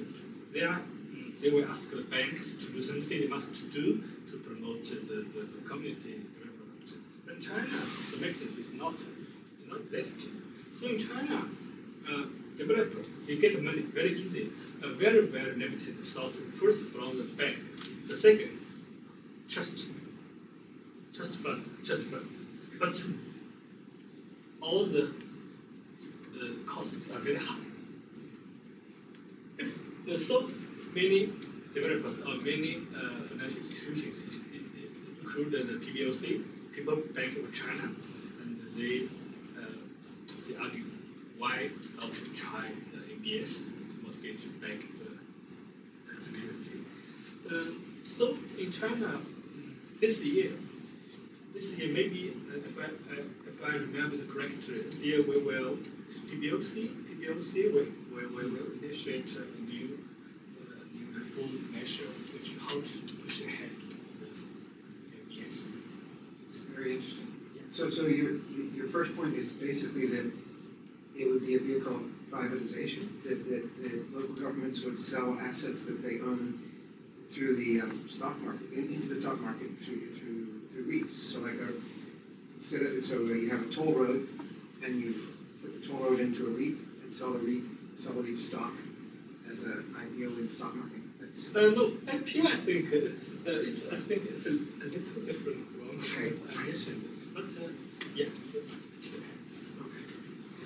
B: they will ask the banks to do something they must do to promote the community development. But China, the mechanism is not existing. So in China, developers, they get money very easy, a very, very limited source. First from the bank, the second, trust fund. But all the costs are very high. If there's so many developers or many financial institutions, including the PBOC, People Bank of China, and they argue why not try the ABS mortgage backed security. So in China, this year maybe if I remember correctly, this year we will PBOC will initiate a new reform measure which how to push ahead the ABS.
C: Very interesting. Yeah. So your first point is basically that it would be a vehicle of privatization, that local governments would sell assets that they own through the stock market, into the stock market through REITs. So like so you have a toll road, and you put the toll road into a REIT and sell the REIT stock as an IPO in the stock market? That's
B: No, IPO I think it's a little different from what I mentioned, but yeah, it depends.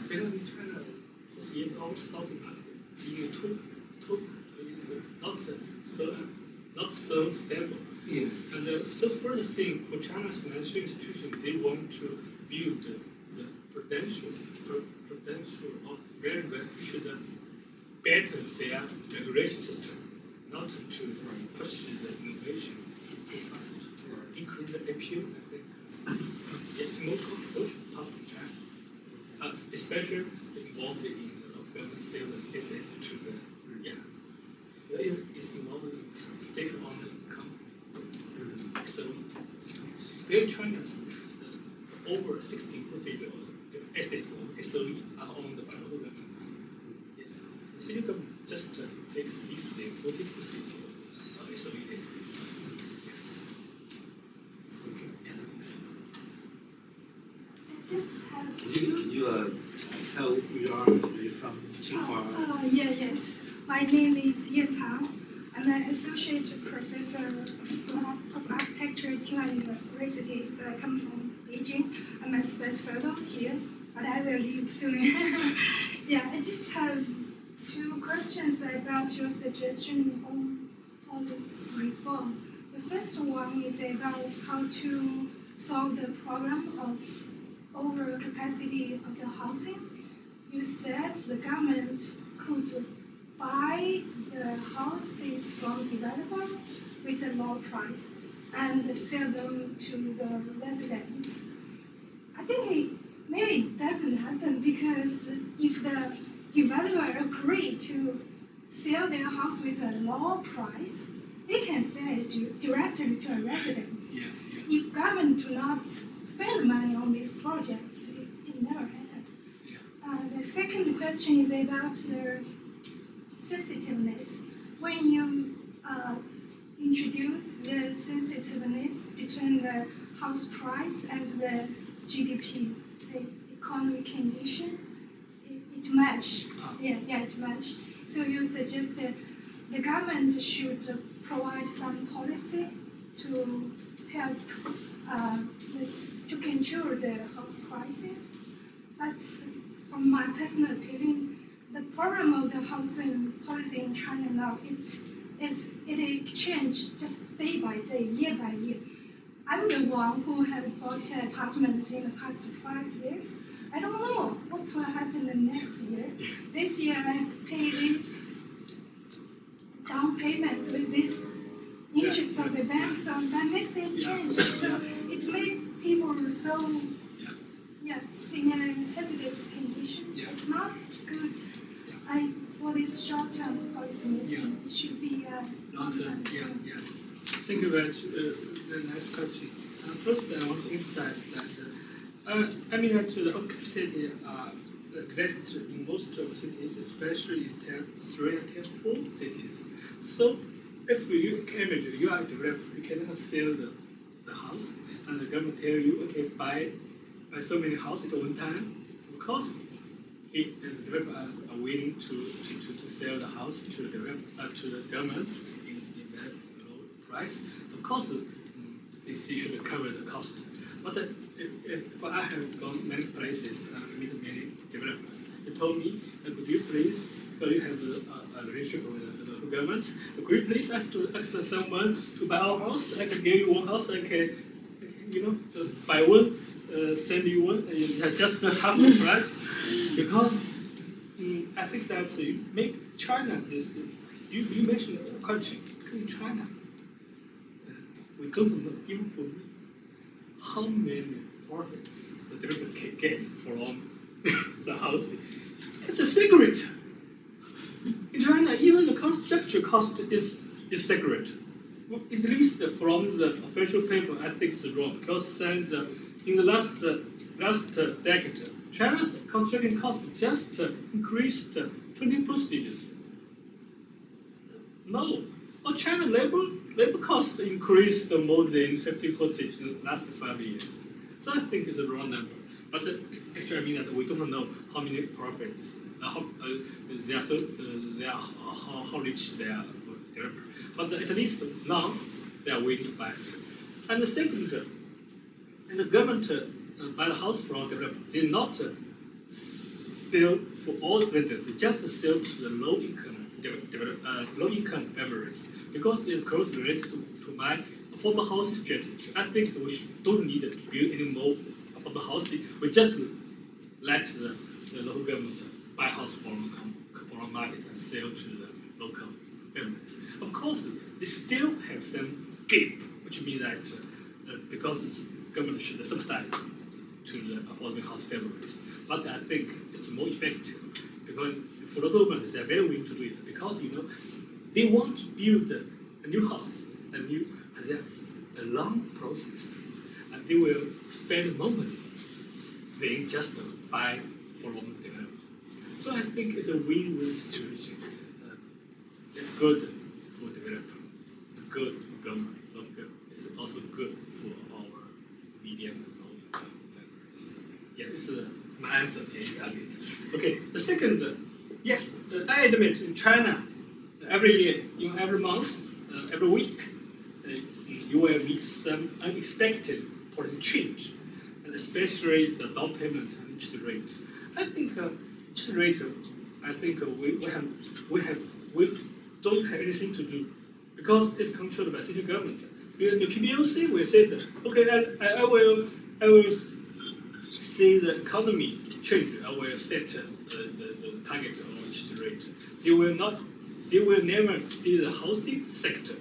B: Because in China, this is our stock market. In two is not so stable.
C: yeah.
B: And so the first thing for China's financial institutions, they want to build the prudential or very efficient better their regulation system, not to push the innovation too fast. Include the APU, I think. It's more controversial topic in China, especially involved in the government sales assets to the it's involved in state-owned companies. So in China, over 60% of assets of SOE are owned by local governments. Yes. So you can just take this 40% of SOE assets. Yes.
D: Just have
E: Can you tell who you are? Are you from Tsinghua?
D: yes. My name is Ye Tang. I'm an associate professor of School of Architecture at Tsinghua University. So I come from Beijing. I'm a special fellow here, but I will leave soon. Yeah, I just have two questions about your suggestion on this reform. The first one is about how to solve the problem of overcapacity of the housing. You said the government could buy the houses from developer with a low price and sell them to the residents. I think maybe it doesn't happen because if the developer agree to sell their house with a low price, they can sell it directly to residents.
B: Yeah.
D: If government do not spend money on this project, it never happened.
B: Yeah.
D: The second question is about the sensitiveness. When you introduce the sensitiveness between the house price and the GDP, the economic condition, it match. It match. So you suggest that the government should provide some policy to help to control the house pricing. But from my personal opinion, the problem of the housing policy in China now it changes just day by day, year by year. I'm the one who had bought an apartment in the past 5 years. I don't know what will happen the next year. This year I pay this down payment with this interest of the bank, so that makes it change. So it makes people so just in a hesitant condition. It's not good. For this short-term policy making, it should be long-term.
B: Thank you very much. The nice questions. First, I want to emphasize that the occupancy exists in most of the cities, especially in Tier 3 and Tier 4 cities. So, if you imagine you are a developer, you cannot sell the house, and the government tell you, okay, buy so many houses at one time. Of course, the developer are willing to sell the house to the government in that low price. Of course, this should cover the cost. But if I have gone many places, meet many developers. They told me, could you please, because you have a relationship with the government, could you please ask someone to buy our house? I can give you one house. I can buy one. Send you one, just half the price, because I think that you make China this. You mentioned a country in China. We don't know, even for me, how many profits the developer can get from the housing. It's a secret. In China, even the construction cost is secret. At least from the official paper, I think it's wrong, because since in the last decade, China's construction cost just increased 20%. No, China labor cost increased more than 50% in the last 5 years. So I think it's a wrong number. But actually, I mean that we don't know how many profits, how rich they are for developer. But at least now they are willing to buy it. And the second, and the government buy the house from developers. They not sell for all residents. They just sell to the low-income families because it's closely related to my affordable housing strategy. I think we don't need to build any more affordable housing. We just let the local government buy house from market and sell to the local families. Of course, they still have some gap, which means that because the government should subsidize to the affordable house families. But I think it's more effective because for the government, they are very willing to do it because they want to build a new house, a long process, and they will spend more money than just buy from developer. So I think it's a win-win situation. It's good for developer. It's good for government. It's also good for our medium and low-income families. Yeah, this is my answer. Okay, the second, yes, I admit in China, every year, every month, every week, you will meet some unexpected policy change, and especially the down payment and interest rate. I think interest rate. I think we don't have anything to do because it's controlled by central government. The PBOC will say that okay, I will see the economy change. I will set the target of interest rate. They will never see the housing sector.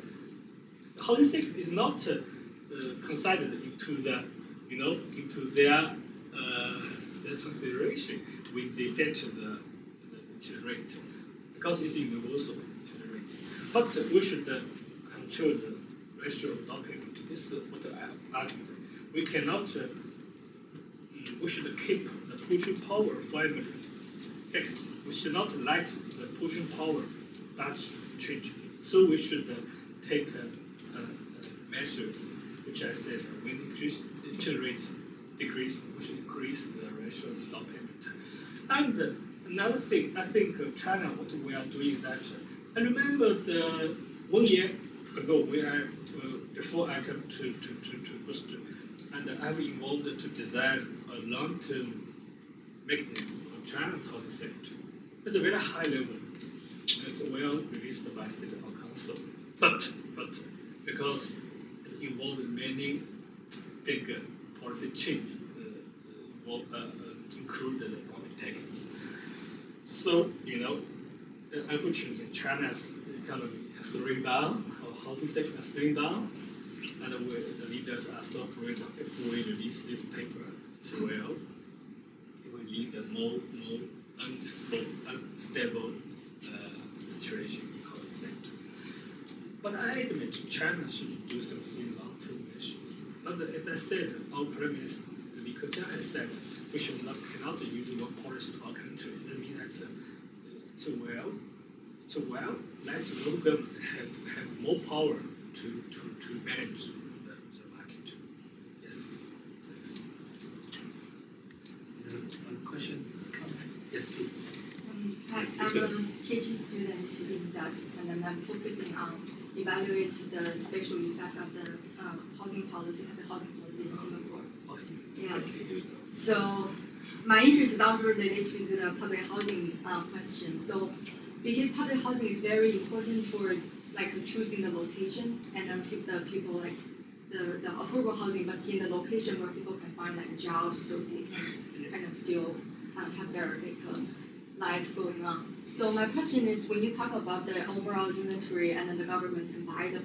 B: The housing sector is not considered into their consideration when they set the interest rate because it's universal interest rate. But we should control the ratio of down payment. This is what I argue. We cannot. We should keep the pushing power family fixed. We should not let the pushing power that change. So we should take measures, which I said, when interest rates decrease, we should increase the ratio of down payment. And another thing, I think China, what we are doing is that, I remember 1 year ago, before I came to Boston, and I've involved to design a long-term mechanism of China's housing sector. It's a very high level. It's well released by State Council. But because it involved many big policy changes, included economic taxes. So, unfortunately, China's economy has slowing down, our housing sector has slowing down, and the leaders are so afraid that if we release this paper as well, it will lead to more unstable situation in the housing sector. But I admit China should do something long-term measures. But as I said, our Prime Minister Li Keqiang has said we cannot use one policy to our countries. That means that it's well let the local government have more power to manage the market. Yes. Thanks.
E: Questions? Yes, please.
F: Hi, I'm a PhD student in DUSP, and I'm focusing on evaluating the spatial effect of the housing policy in Singapore. Yeah. So my interest is also related to the public housing question. So because public housing is very important for choosing the location and then keep the people the affordable housing, but in the location where people can find jobs, so they can kind of still have their life going on. So my question is, when you talk about the overall inventory and then the government can buy the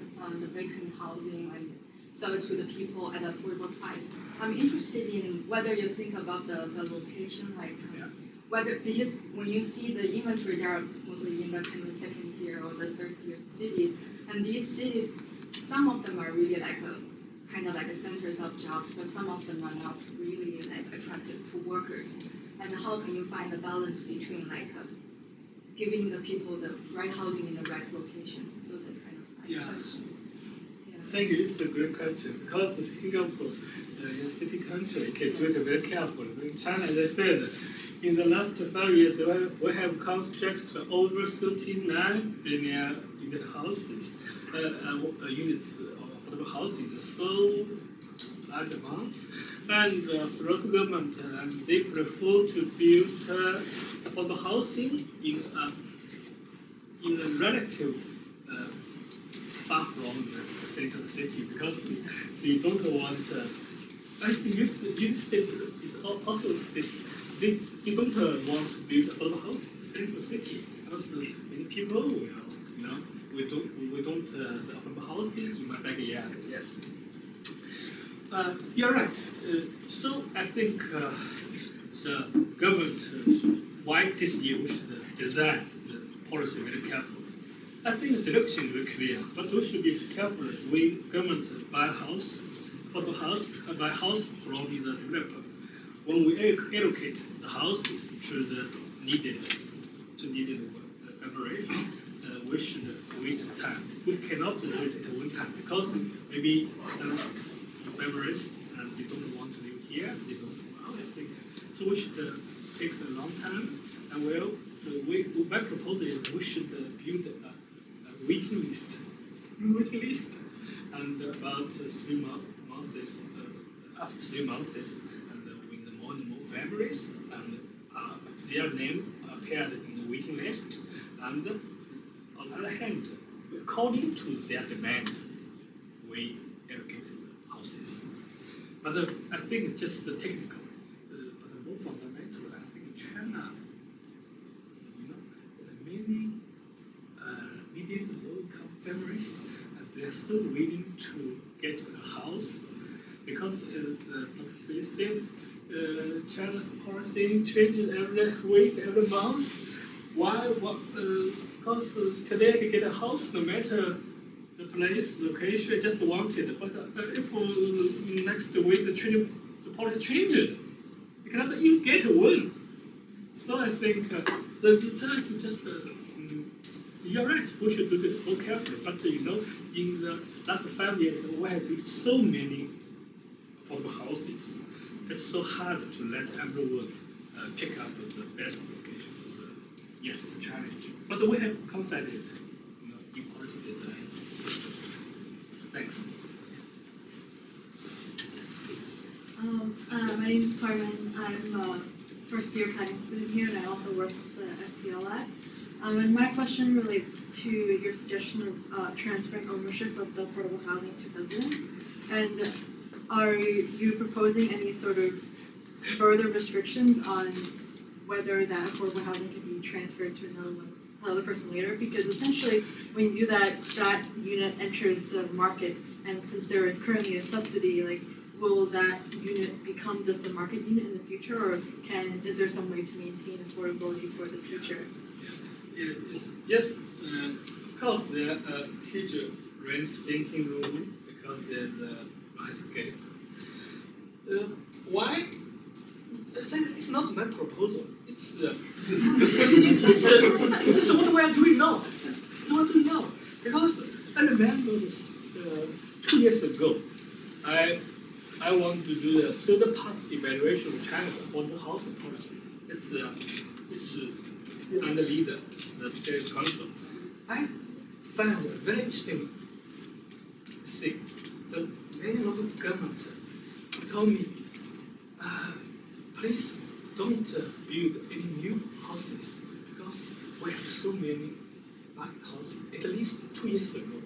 F: vacant housing and sell it to the people at an affordable price, I'm interested in whether you think about the location, whether, because when you see the inventory, they are mostly in the kind of second tier or the third tier cities, and these cities, some of them are really kind of like centers of jobs, but some of them are not really attractive for workers. And how can you find the balance between giving the people the right housing in the right location? So that's kind of my question. Yeah.
B: Thank you. It's a great question because Singapore, in a city country, you can do it very carefully. In China, as I said, in the last 5 years, we have constructed over 39 billion unit houses, units of affordable housing. So large amounts, and for local government, they prefer to build affordable housing in a relative far from the center of the city because they don't want. I think this state is also this. They don't want to build affordable housing in the center of the city because many people will, we don't the affordable housing in my backyard. Yes. You're right. So I think the government, why this year we should design the policy very carefully. I think the direction is very clear, but we should be careful when government buy house, buy house from the developer. When we allocate the houses to the needed areas, we should wait time. We cannot do it at one time because maybe some members and they don't want to live here, they don't want, I think. So we should take a long time, and my proposal is we should build a waiting list, and about 3 months, after 3 months, and with more and more families, and their name appeared in the waiting list, and on the other hand, according to their demand, we allocate houses. But I think it's just technical. But more fundamental, I think China, many medium and low-income families, they are so willing to get a house because Dr. Lee said China's policy changes every week, every month. Why? Because today I can get a house no matter the place, location, I just wanted. But if next week the policy changes, you cannot even get one. So I think you're right, we should do it more carefully. But in the last 5 years, we have built so many affordable houses. It's so hard to let everyone pick up the best location. Yeah, it's a challenge. But we have considered in policy design. Thanks.
G: My name is Carmen. I'm a first-year planning student here, and I also work with the STL Lab. And my question relates to your suggestion of transferring ownership of the affordable housing to residents. And are you proposing any sort of further restrictions on whether that affordable housing can be transferred to another person later? Because essentially, when you do that, that unit enters the market, and since there is currently a subsidy, will that unit become just a market unit in the future, or is there some way to maintain affordability for the future?
B: Yes, of course, there are a huge rent sinking room because there's a price gap. Why? It's not my proposal. It's what we are doing now. Because I remember this 2 years ago, I want to do the third-party evaluation of China's affordable housing policy. It's under leader, the State Council. I found a very interesting thing. So many local governments told me, please don't build any new houses because we have so many market houses. At least 2 years ago,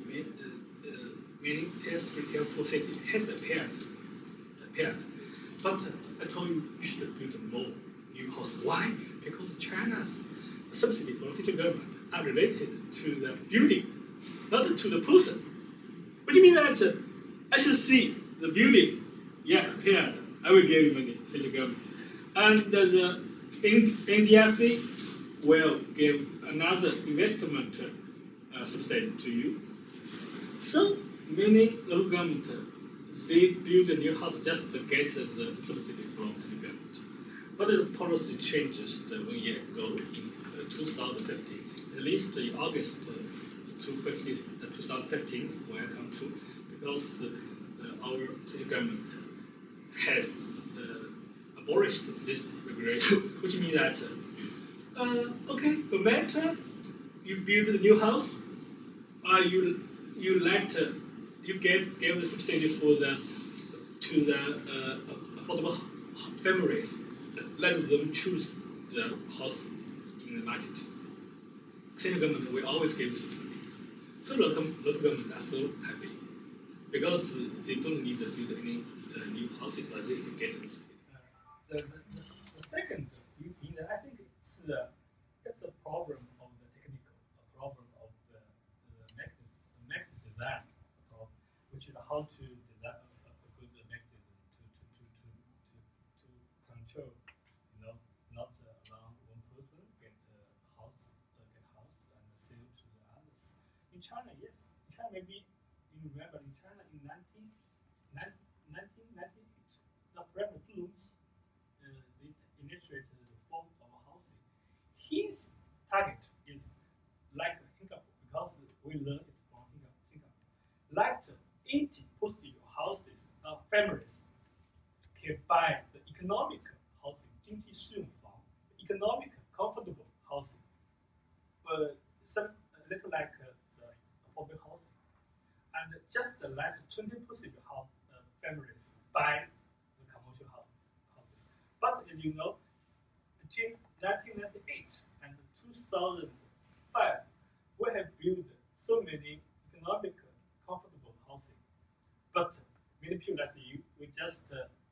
B: many test retail for cities has appeared. But I told you should build more new houses. Why? Because China's subsidy for city government are related to the building, not to the person. Which means that I should see the building, appeared. I will give you money, city government. And the NDRC will give another investment subsidy to you. So many local government, they build a new house just to get the subsidy from city government. But the policy changes 1 year ago in 2015, at least in August 2015, when I come to, because our city government has abolished this regulation, which means that okay, no matter you build a new house, you give the subsidy to the affordable families. Let them choose the house in the market. Central government will always give subsidy. So local government are so happy because they don't need to build any new houses, but they can get subsidy. The second, I think it's a problem of the technical, a problem of the mechanism design problem, which is how to design a good mechanism to control, not allow one person get house and sell to the others. In China, yes. In China, maybe you remember in China in 1998, the President Zhu they initiated the reform of housing. His target is like Singapore, because we learned it from Singapore. Like 80% of houses, families can buy the economic housing, 经济适用房, economic comfortable housing, some little like the affordable housing, and just like 20% of families buy the commercial housing. But as you know, between 1998 and 2005, we have built so many economic comfortable housing. But many people like you, we just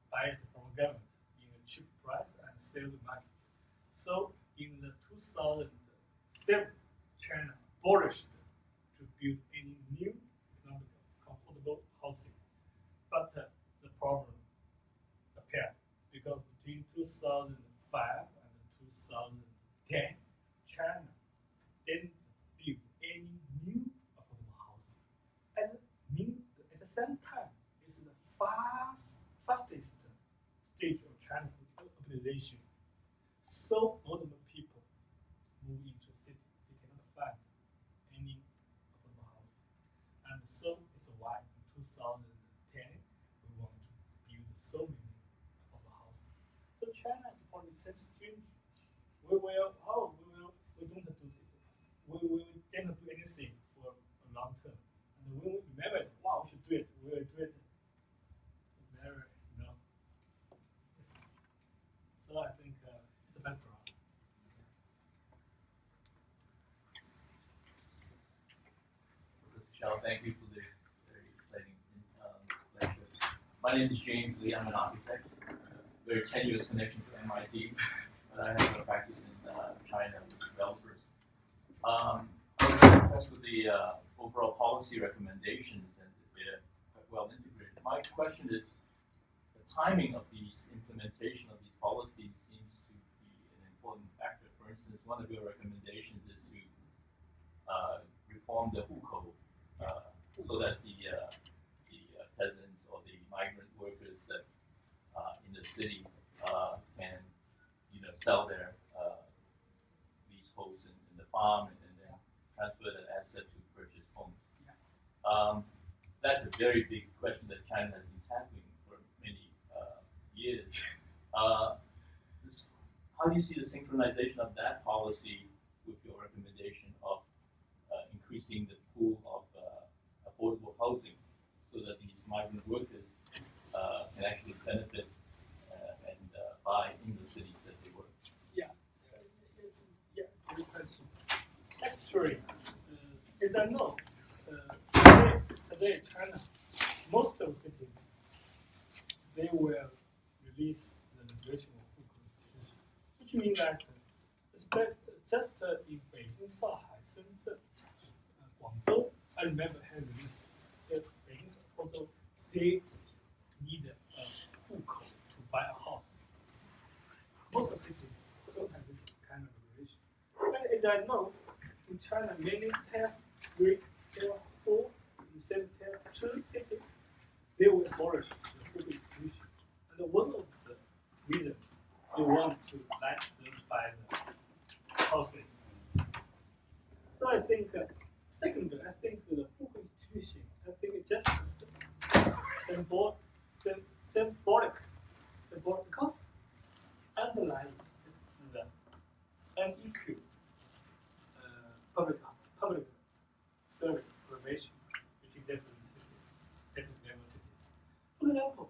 B: buy it from government in a cheap price and sell the market. So in the 2007, China abolished to build any new economic comfortable housing. But the problem appeared because between 2005 and 2010, China didn't build any new affordable housing. And at the same time, it's the fastest stage of China's urbanization. So more people move into cities. They cannot find any affordable housing. And so it's why in 2010, we want to build so many affordable housing. So China is probably the same situation. We don't do this. We cannot do anything for a long term. And when we remember, wow, we should do it, we will do it. Very, yes. So I think it's a background.
H: Series-SHAO, thank you for the very exciting lecture. My name is James Lee. I'm an architect. Very tenuous connection to MIT, but I have a practice in China with developers. I'm very impressed with the overall policy recommendations, and they're quite well integrated. My question is, the timing of these implementation of these policies seems to be an important factor. For instance, one of your recommendations is to reform the hukou so that the peasants or the migrant workers that in the city can sell their leaseholds in the farm and then transfer that asset to purchase homes. That's a very big question that China has been tackling for many years. How do you see the synchronization of that policy with your recommendation of increasing the pool of affordable housing so that these migrant workers can actually benefit and buy in the cities that they work?
B: Good question. Actually, as I know, today China, most of cities, they will release the regulation of hukou institution, which means that just in Beijing, Shanghai, Shenzhen, Guangzhou, I remember had released Beijing, Guangzhou, they need a hukou to buy a house. Most of cities don't have this kind of regulation. But as I know, in China, many tier 3, tier 4, and tier 2 cities, they will abolish the hukou institution. And one of the reasons they want to let them buy the houses. So I think, second, I think the hukou institution, I think it just symbolic, because underlying it's the unequal public service provision between different cities, different level cities. For example,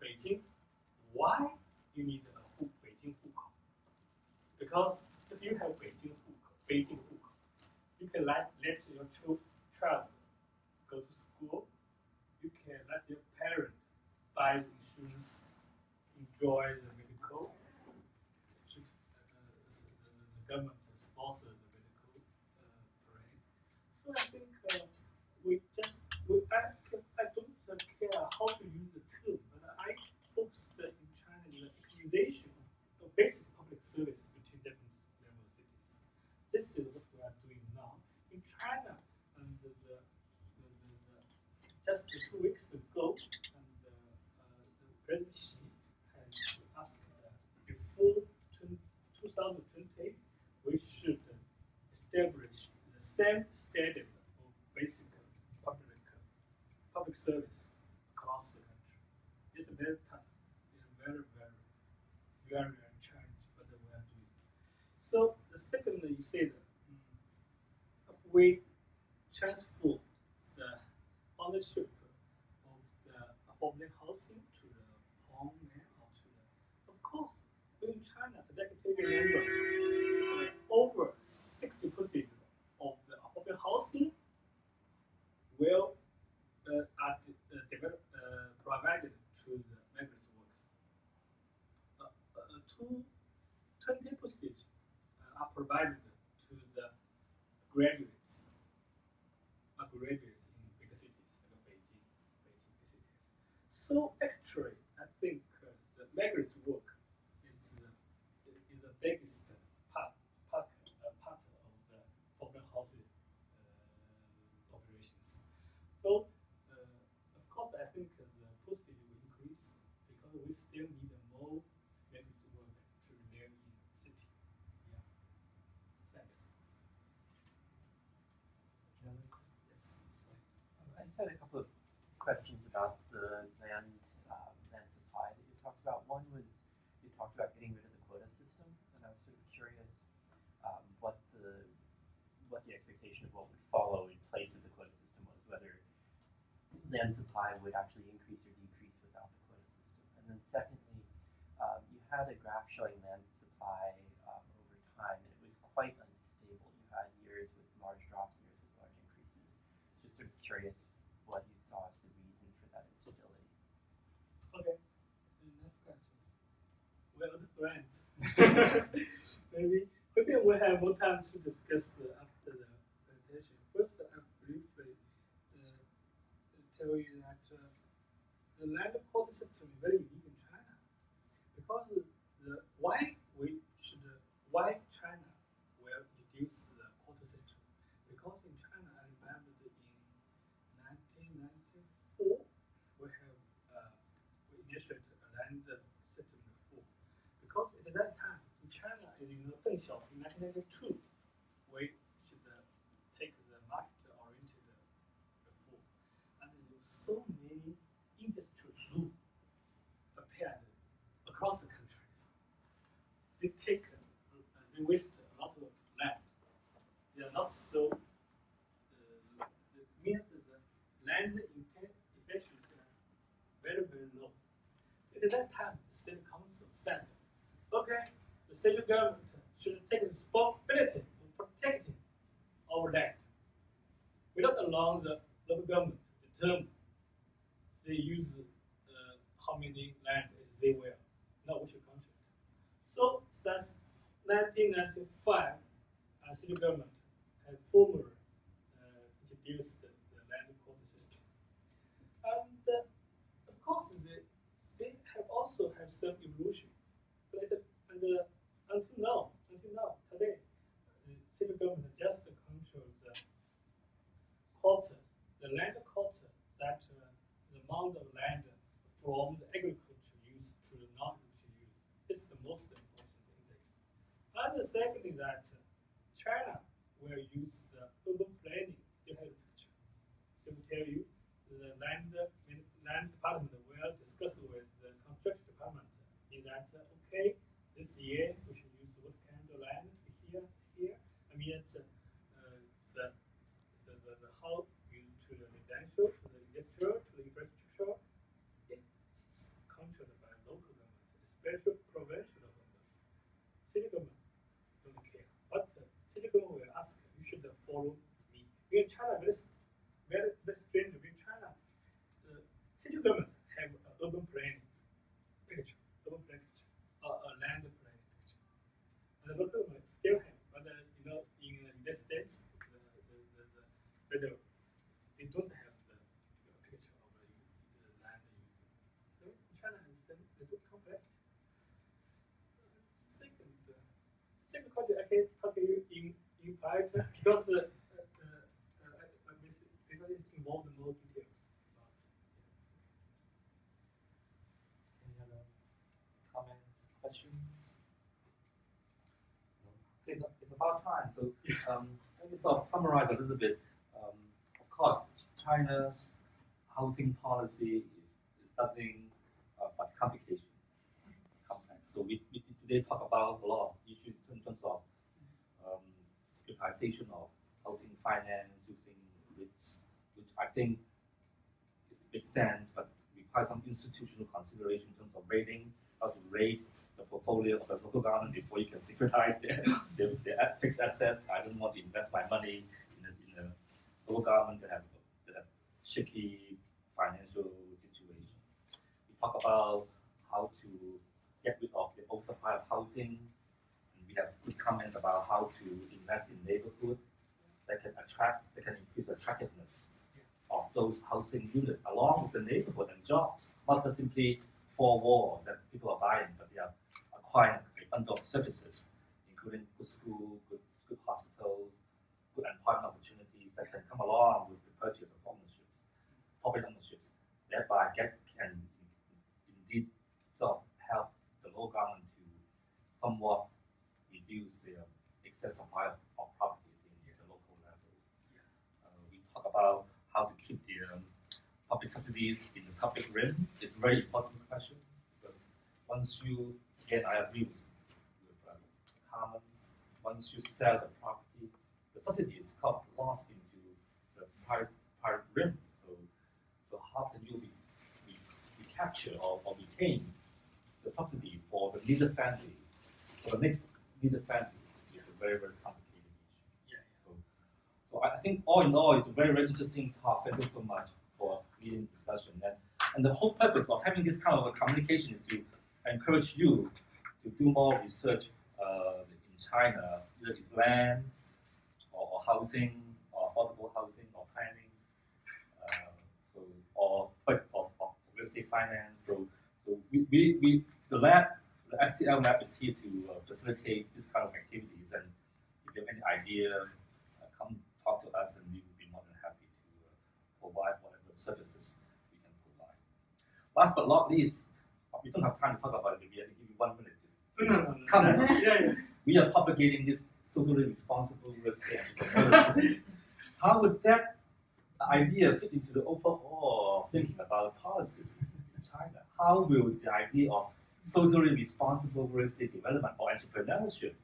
B: Beijing, why you need a Beijing Hukou? Because if you have Beijing Hukou, you can let your child go to school. You can let your parent buy the insurance, enjoy the medical. The government sponsor the medical parade. So I think I don't care how to use the term, but I focus in China the equalization of basic public service between different level cities. This is what we are doing now in China, and just 2 weeks ago, and the President Xi has asked before 2020, we should establish the same standard of basic public service across the country. It's very tough. It's very challenging, but we are doing. So the second, you said, if we transfer the ownership of the affordable housing to the home man or to the, of course, in China, the executive member, over 60% of the affordable housing will provided to the migrant workers. 20% are provided to the graduates in big cities like Beijing cities. So actually, I think the migrant work is the biggest part of the foreign housing populations. So of course, I think the postage will increase because we still need more migrant work to live in the city. Yeah. Thanks.
I: Yes. I just had a couple of questions about the land supply that you talked about. One was you talked about getting rid of the quota system, and I was sort of curious what the expectation of what would follow in place of the quota system was, whether land supply would actually increase or decrease without the quota system. And then secondly, you had a graph showing land supply over time, and it was quite unstable. You had years with large drops, years with large increases. Just sort of curious what you saw as the reason for that instability.
B: Okay. The next question is, where are the friends? Maybe we'll have more time to discuss after the presentation. First, I briefly tell you that the land quota system is very unique in China, because why China will reduce the quota system? Because in China, I remember that in 1994 we initiated a land system reform, because at that time in China, Deng Xiaoping in 1992, we should take the market-oriented reform, and there were so many industrial zoos appeared across the countries. They waste a lot of land. They are not so. It means the land efficiency are very low. So at that time, the state council said, okay, the central government should take responsibility of protecting our land. We don't allow the local government to determine they use how many land they will. No, we should contract. So since 1995, city government had formally introduced the land quota system. And of course, they have also had some evolution. Until now, today, the city government just controls the quota, the land quota, that the amount of land from the agricultural use to the non-agricultural use is the most important index. And the second is that China will use the urban planning to help picture. So we tell you the land department special provincial government. City government don't care. But city government will ask, you should follow me. In China, very strange. In China, the city government have urban planning picture, urban planning picture, land planning picture. And the local government still have, but in the States, they don't have the picture of the land using. So in China, they do complex. Second question, I can talk to you in private because because it's involved more details.
I: Any other comments, questions? It's about time. So let me sort of summarize a little bit. Of course, China's housing policy is nothing but complication, complex. So we today talk about a lot of issues in terms of securitization of housing finance using REITs, which I think makes sense, but requires some institutional consideration in terms of rating, how to rate the portfolio of the local government before you can securitize their fixed assets. I don't want to invest my money in a local government that have shaky financial situation. We talk about how to get rid of the oversupply of housing, and we have good comments about how to invest in neighborhood that can increase attractiveness of those housing units along with the neighborhood and jobs, not just simply four walls that people are buying, but they are acquiring a bundle of services, including good school, good hospitals, good employment opportunities that can come along with the purchase of public ownerships, thereby can indeed sort of help the local government to somewhat reduce their excess supply of properties in the local level. We talk about how to keep the public subsidies in the public realms. It's a very important question because once you, again, I agree with Carmen, once you sell the property, the subsidy is lost into the private realm. So how can you recapture or retain the subsidy for the needed family, for the next needed family? It's a very, very complicated issue. So I think all in all, it's a very, very interesting talk. Thank you so much for leading the discussion. And the whole purpose of having this kind of a communication is to encourage you to do more research in China, either it's land or housing or affordable housing or planning, or real estate finance. So we the lab, the STL lab is here to facilitate this kind of activities. And if you have any idea, come talk to us, and we will be more than happy to provide whatever services we can provide. Last but not least, we don't have time to talk about it. Maybe I give you 1 minute.
B: No.
I: Come on.
B: Yeah.
I: We are propagating this socially responsible real estate entrepreneurship. How would that idea fit into the overall thinking about policy in China? How will the idea of socially responsible real estate development or entrepreneurship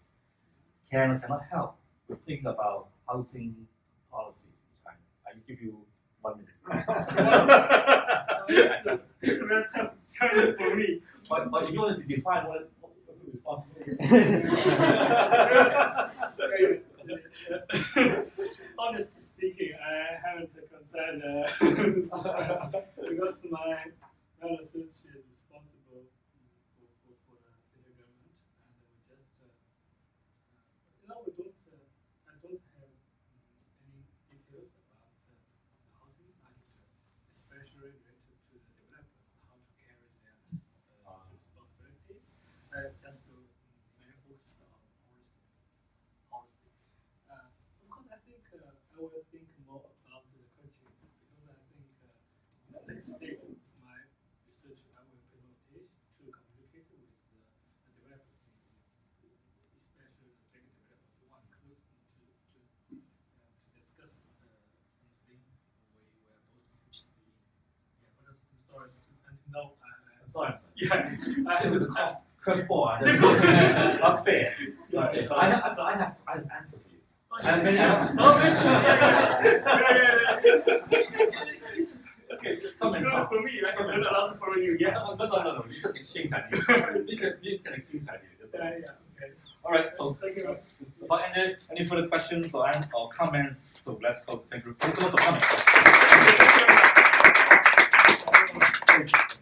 I: cannot help with thinking about housing policies in China? I will give you 1 minute.
B: It's a very tough challenge for me.
I: But if you wanted to define what socially responsible is.
B: Honestly speaking, I haven't considered because my research is responsible for the federal government, and we just I don't have any details about the housing market, especially related to the developers, how to carry their responsibilities. Just to mainly focus on policy. Of course, I think I will think more about the purchase because I think the next stage of my research, I will pay attention to communicate with the developers, especially the big developers who are close to discuss something we were both interested in. Yeah, but I'm sorry, until now
I: I'm sorry.
B: Yeah,
I: This is a curveball. Not fair. I have an answer for you. I have many answers.
B: Okay, it's good for me. I can learn a lot from you. Yeah.
I: No. We just exchange ideas.
H: you can exchange ideas.
B: Okay.
H: All right, so
B: Thank you.
H: before any further questions or comments, so let's close. Thank you so much for coming.